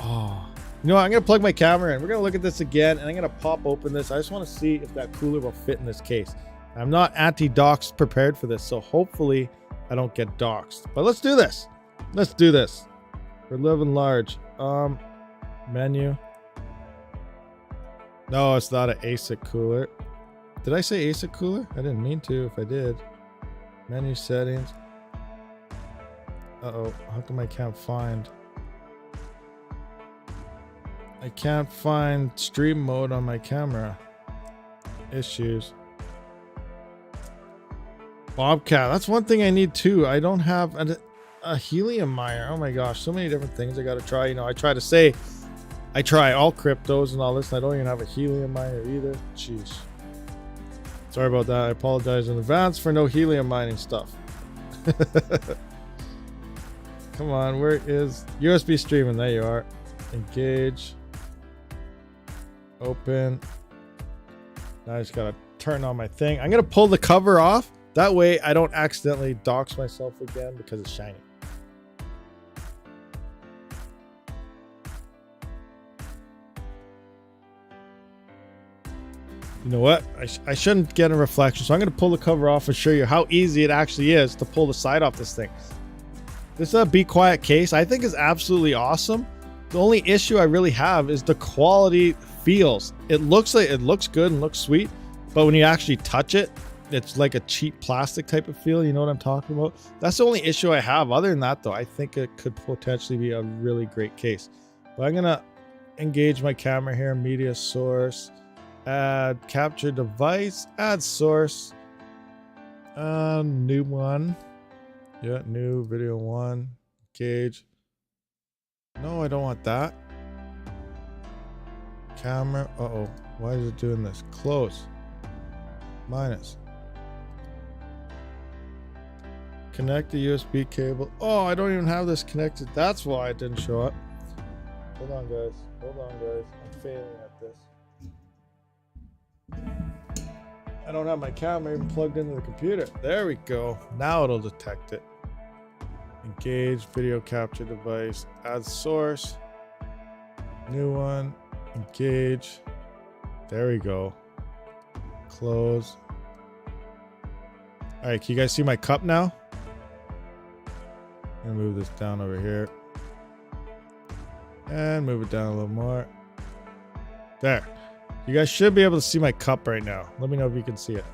Oh, you know what? I'm going to plug my camera in. We're going to look at this again, and I'm going to pop open this. I just want to see if that cooler will fit in this case. I'm not anti-doxed prepared for this, so hopefully I don't get doxed. But let's do this. Let's do this. We're living large. Menu. No, it's not an ASIC cooler. Did I say ASIC cooler? I didn't mean to if I did. Menu settings. Uh-oh, how come I can't find stream mode on my camera? Issues. Bobcat, that's one thing I need too. I don't have a helium miner. Oh my gosh, so many different things I gotta try. You know, I try all cryptos and all this, and I don't even have a helium miner either. Jeez. Sorry about that. I apologize in advance for no helium mining stuff. Come on, where is USB streaming? There you are. Engage. Open. Now I just gotta turn on my thing. I'm gonna pull the cover off. That way I don't accidentally dox myself again because it's shiny. You know what? I shouldn't get a reflection, so I'm going to pull the cover off and show you how easy it actually is to pull the side off this thing. This Be Quiet case I think is absolutely awesome. The only issue I really have is the quality feels. It looks good and looks sweet, but when you actually touch it, it's like a cheap plastic type of feel. You know what I'm talking about? That's the only issue I have. Other than that, though, I think it could potentially be a really great case. But I'm going to engage my camera here, media source, add capture device, add source, new one. Yeah, new video one, engage. No, I don't want that. Camera, uh-oh, why is it doing this? Close, minus. Connect the USB cable. Oh, I don't even have this connected. That's why it didn't show up. Hold on, guys. I'm failing at this. I don't have my camera even plugged into the computer. There we go. Now it'll detect it. Engage video capture device. Add source. New one. Engage. There we go. Close. All right, can you guys see my cup now? I'm gonna move this down over here. And move it down a little more. There. You guys should be able to see my cup right now. Let me know if you can see it.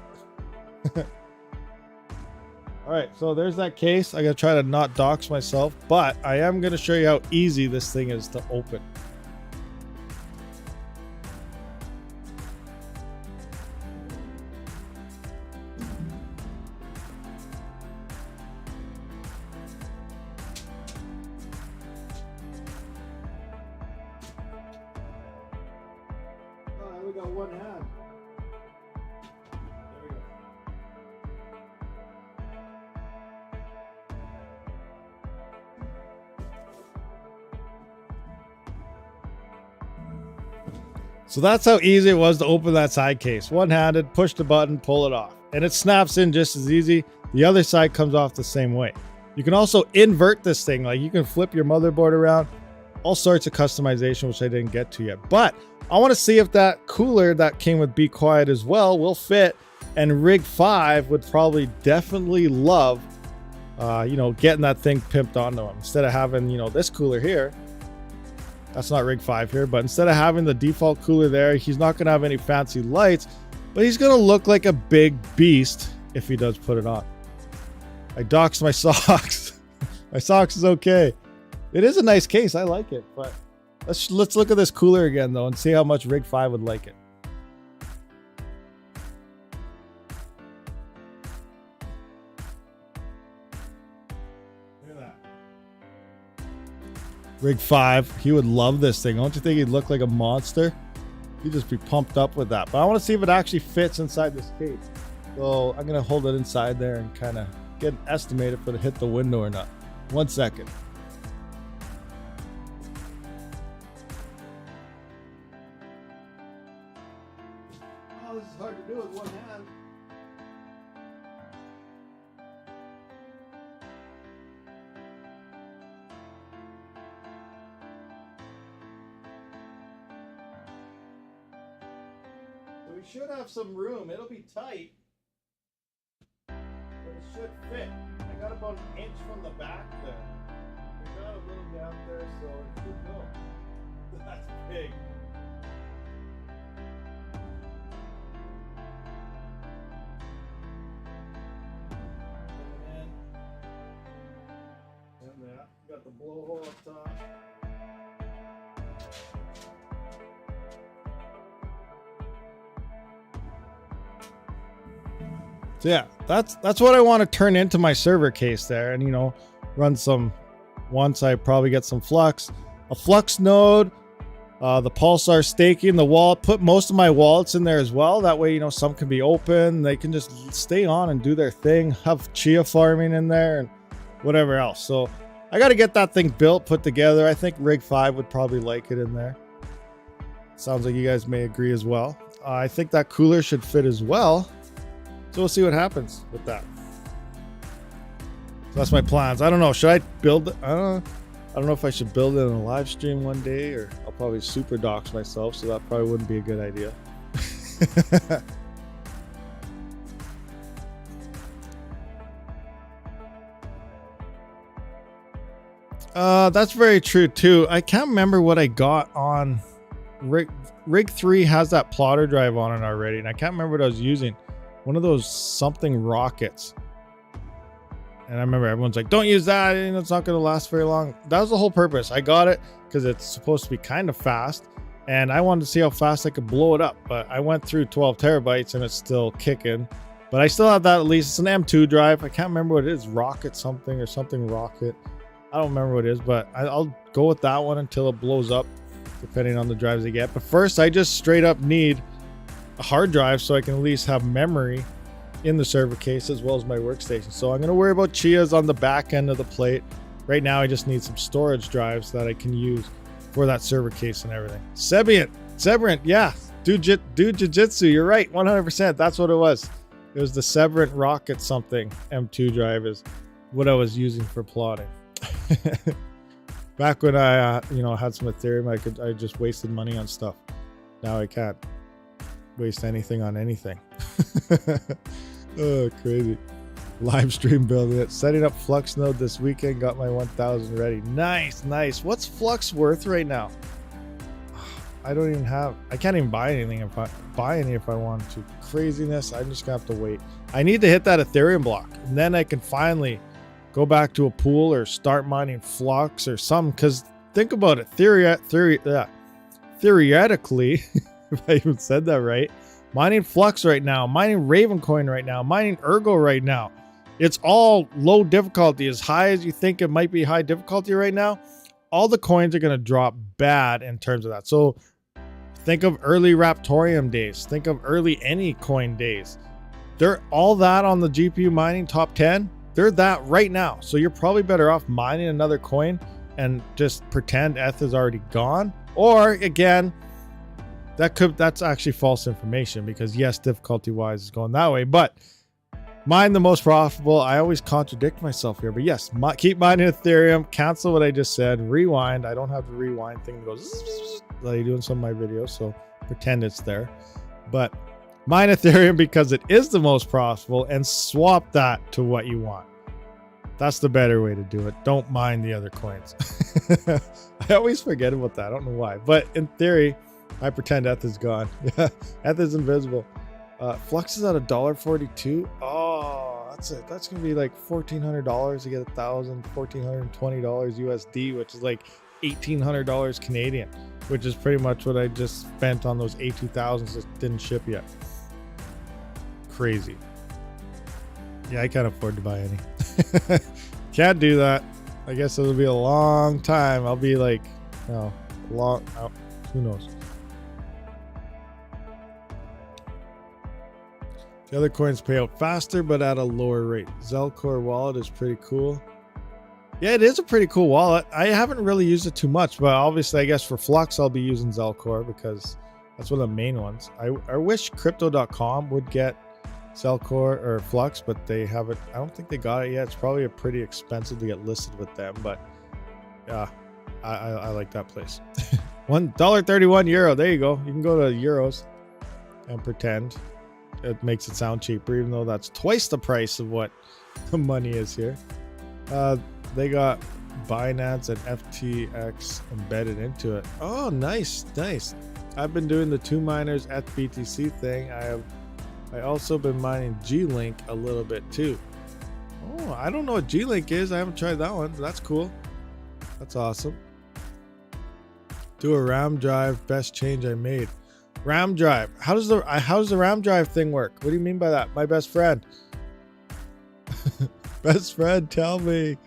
All right, so there's that case. I gotta try to not dox myself, but I am gonna show you how easy this thing is to open. We got one hand. There we go. So that's how easy it was to open that side case. One-handed, push the button, pull it off. And it snaps in just as easy. The other side comes off the same way. You can also invert this thing. Like you can flip your motherboard around. All sorts of customization, which I didn't get to yet. But I want to see if that cooler that came with Be Quiet as well will fit. And Rig 5 would probably definitely love, you know, getting that thing pimped onto him. Instead of having, you know, this cooler here. That's not Rig 5 here. But instead of having the default cooler there, he's not going to have any fancy lights. But he's going to look like a big beast if he does put it on. I doxed my socks. My socks is okay. It is a nice case. I like it. But let's look at this cooler again, though, and see how much Rig 5 would like it. Look at that. Rig 5, he would love this thing. Don't you think he'd look like a monster? He'd just be pumped up with that. But I want to see if it actually fits inside this case. So I'm going to hold it inside there and kind of get an estimate if it'll hit the window or not. 1 second. Oh, this is hard to do with one hand. So we should have some room. It'll be tight, but it should fit. I got about an inch from the back there. We got a little down there, so it should go. That's big. And that. Got the blowhole up top. So yeah, that's what I want to turn into my server case there, and you know, run some. Once I probably get some flux, a flux node, the pulsar staking, the wallet. Put most of my wallets in there as well. That way, you know, some can be open. They can just stay on and do their thing. Have chia farming in there and whatever else. So I got to get that thing built, put together. I think Rig 5 would probably like it in there. Sounds like you guys may agree as well. I think that cooler should fit as well. So we'll see what happens with that. So that's my plans. I don't know. Should I build it? I don't know if I should build it in a live stream one day, or I'll probably super dox myself. So that probably wouldn't be a good idea. That's very true too. I can't remember what I got on rig 3 has that plotter drive on it already, and I can't remember what I was using. One of those something rockets. And I remember everyone's like, don't use that, you know, it's not going to last very long. That was the whole purpose. I got it because it's supposed to be kind of fast, and I wanted to see how fast I could blow it up. But I went through 12 terabytes and it's still kicking. But I still have that at least. It's an M2 drive. I can't remember what it is. Rocket something or something rocket. I don't remember what it is, but I'll go with that one until it blows up, depending on the drives I get. But first, I just straight up need a hard drive so I can at least have memory in the server case as well as my workstation. So I'm going to worry about Chias on the back end of the plate. Right now, I just need some storage drives that I can use for that server case and everything. Sebrant, yeah. Do Jiu-Jitsu, you're right, 100%. That's what it was. It was the Sebrant Rocket something M2 drive is what I was using for plotting. Back when I had some Ethereum, I just wasted money on stuff. Now I can't waste anything on anything. Oh, crazy. Live stream building it. Setting up Flux node this weekend. Got my 1000 ready. Nice. What's Flux worth right now? I can't even buy anything if I want to. Craziness. I'm just gonna have to wait. I need to hit that Ethereum block, and then I can finally go back to a pool or start mining Flux or something. Because think about it. Theoretically, if I even said that right, mining Flux right now, mining Ravencoin right now, mining Ergo right now. It's all low difficulty. As high as you think it might be high difficulty right now, all the coins are going to drop bad in terms of that. So think of early Raptorium days. Think of early any coin days. They're all that on the GPU mining top 10. They're that right now. So you're probably better off mining another coin and just pretend ETH is already gone. Or again, that's actually false information, because yes, difficulty wise is going that way, but mine the most profitable. I always contradict myself here, but yes, keep mining Ethereum, cancel what I just said, rewind. I don't have the rewind thing that goes like you do in some of my videos, so pretend it's there, but mine Ethereum because it is the most profitable, and swap that to what you want. That's the better way to do it. Don't mine the other coins. I always forget about that. I don't know why, but in theory, I pretend ETH is gone. Yeah, ETH is invisible. Flux is at $1.42. Oh, that's it. That's gonna be like $1,400 to get 1,000, $1,420 USD, which is like $1,800 Canadian, which is pretty much what I just spent on those A2000s that didn't ship yet. Crazy. Yeah, I can't afford to buy any. Can't do that. I guess it'll be a long time. I'll be like, who knows? The other coins pay out faster, but at a lower rate. Zelcore wallet is pretty cool. Yeah, it is a pretty cool wallet. I haven't really used it too much, but obviously, I guess for Flux, I'll be using Zelcore because that's one of the main ones. I wish Crypto.com would get Zelcore or Flux, but they haven't. I don't think they got it yet. It's probably pretty expensive to get listed with them, but yeah, I like that place. $1.31. There you go. You can go to euros and pretend. It makes it sound cheaper, even though that's twice the price of what the money is here. They got Binance and FTX embedded into it. Oh, nice. I've been doing the 2 miners at BTC thing. I also been mining G-Link a little bit too. Oh, I don't know what G-Link is. I haven't tried that one. That's cool. That's awesome. Do a RAM drive. Best change I made. RAM drive. How does the RAM drive thing work? What do you mean by that? My best friend. Best friend, tell me.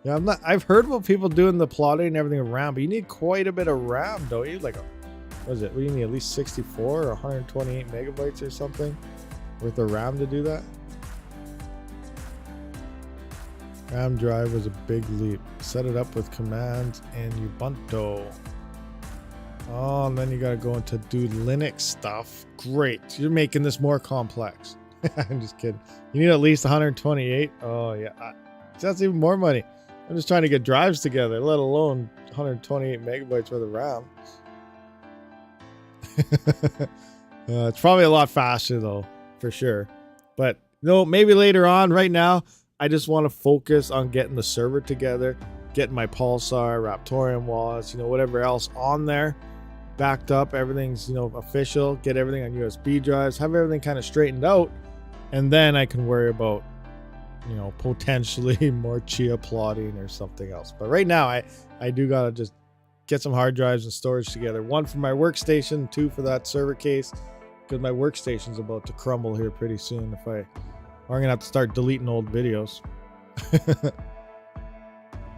Yeah, I've heard about people doing the plotting and everything around, but you need quite a bit of RAM, don't you? Like, what is it? What do you need? At least 64 or 128 megabytes or something worth of RAM to do that? RAM drive was a big leap. Set it up with commands in Ubuntu. Oh, and then you gotta go into do Linux stuff. Great. You're making this more complex. I'm just kidding. You need at least 128. Oh, yeah. That's even more money. I'm just trying to get drives together, let alone 128 megabytes worth of RAM. It's probably a lot faster though, for sure. But no, maybe later on. Right now, I just want to focus on getting the server together, getting my Pulsar, Raptorium wallets, whatever else on there, backed up. Everything's, official. Get everything on USB drives. Have everything kind of straightened out, and then I can worry about, potentially more Chia plotting or something else. But right now, I do gotta just get some hard drives and storage together. One for my workstation, two for that server case, because my workstation's about to crumble here pretty soon. Or I'm gonna have to start deleting old videos.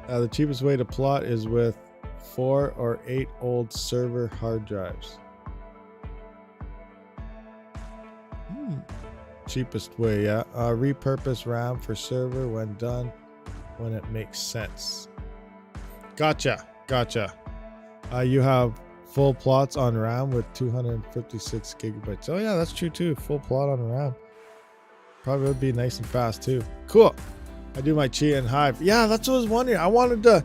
The cheapest way to plot is with 4 or 8 old server hard drives. Cheapest way, yeah. Repurpose RAM for server when done, when it makes sense. Gotcha. You have full plots on RAM with 256 gigabytes. Oh yeah, that's true too. Full plot on RAM. Probably would be nice and fast too. Cool. I do my Chia and Hive. Yeah, that's what I was wondering. I wanted to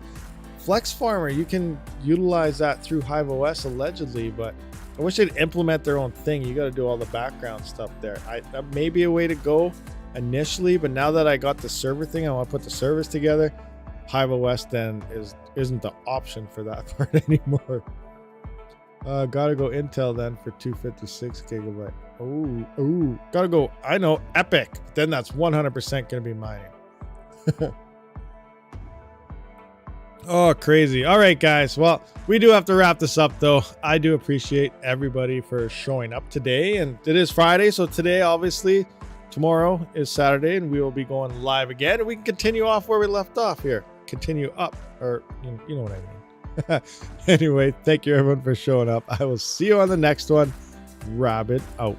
Flex Farmer. You can utilize that through Hive OS allegedly, but I wish they'd implement their own thing. You got to do all the background stuff there. That may be a way to go initially, but now that I got the server thing, I want to put the servers together. Hive OS then isn't the option for that part anymore. Gotta go Intel then for 256 gigabyte. Oh, gotta go. I know, Epic. Then that's 100% gonna be mining. Oh, crazy. All right, guys. Well, we do have to wrap this up, though. I do appreciate everybody for showing up today. And it is Friday, so today, obviously, tomorrow is Saturday, and we will be going live again. And we can continue off where we left off here. Continue up, or you know what I mean. Anyway, thank you, everyone, for showing up. I will see you on the next one. Rabid out.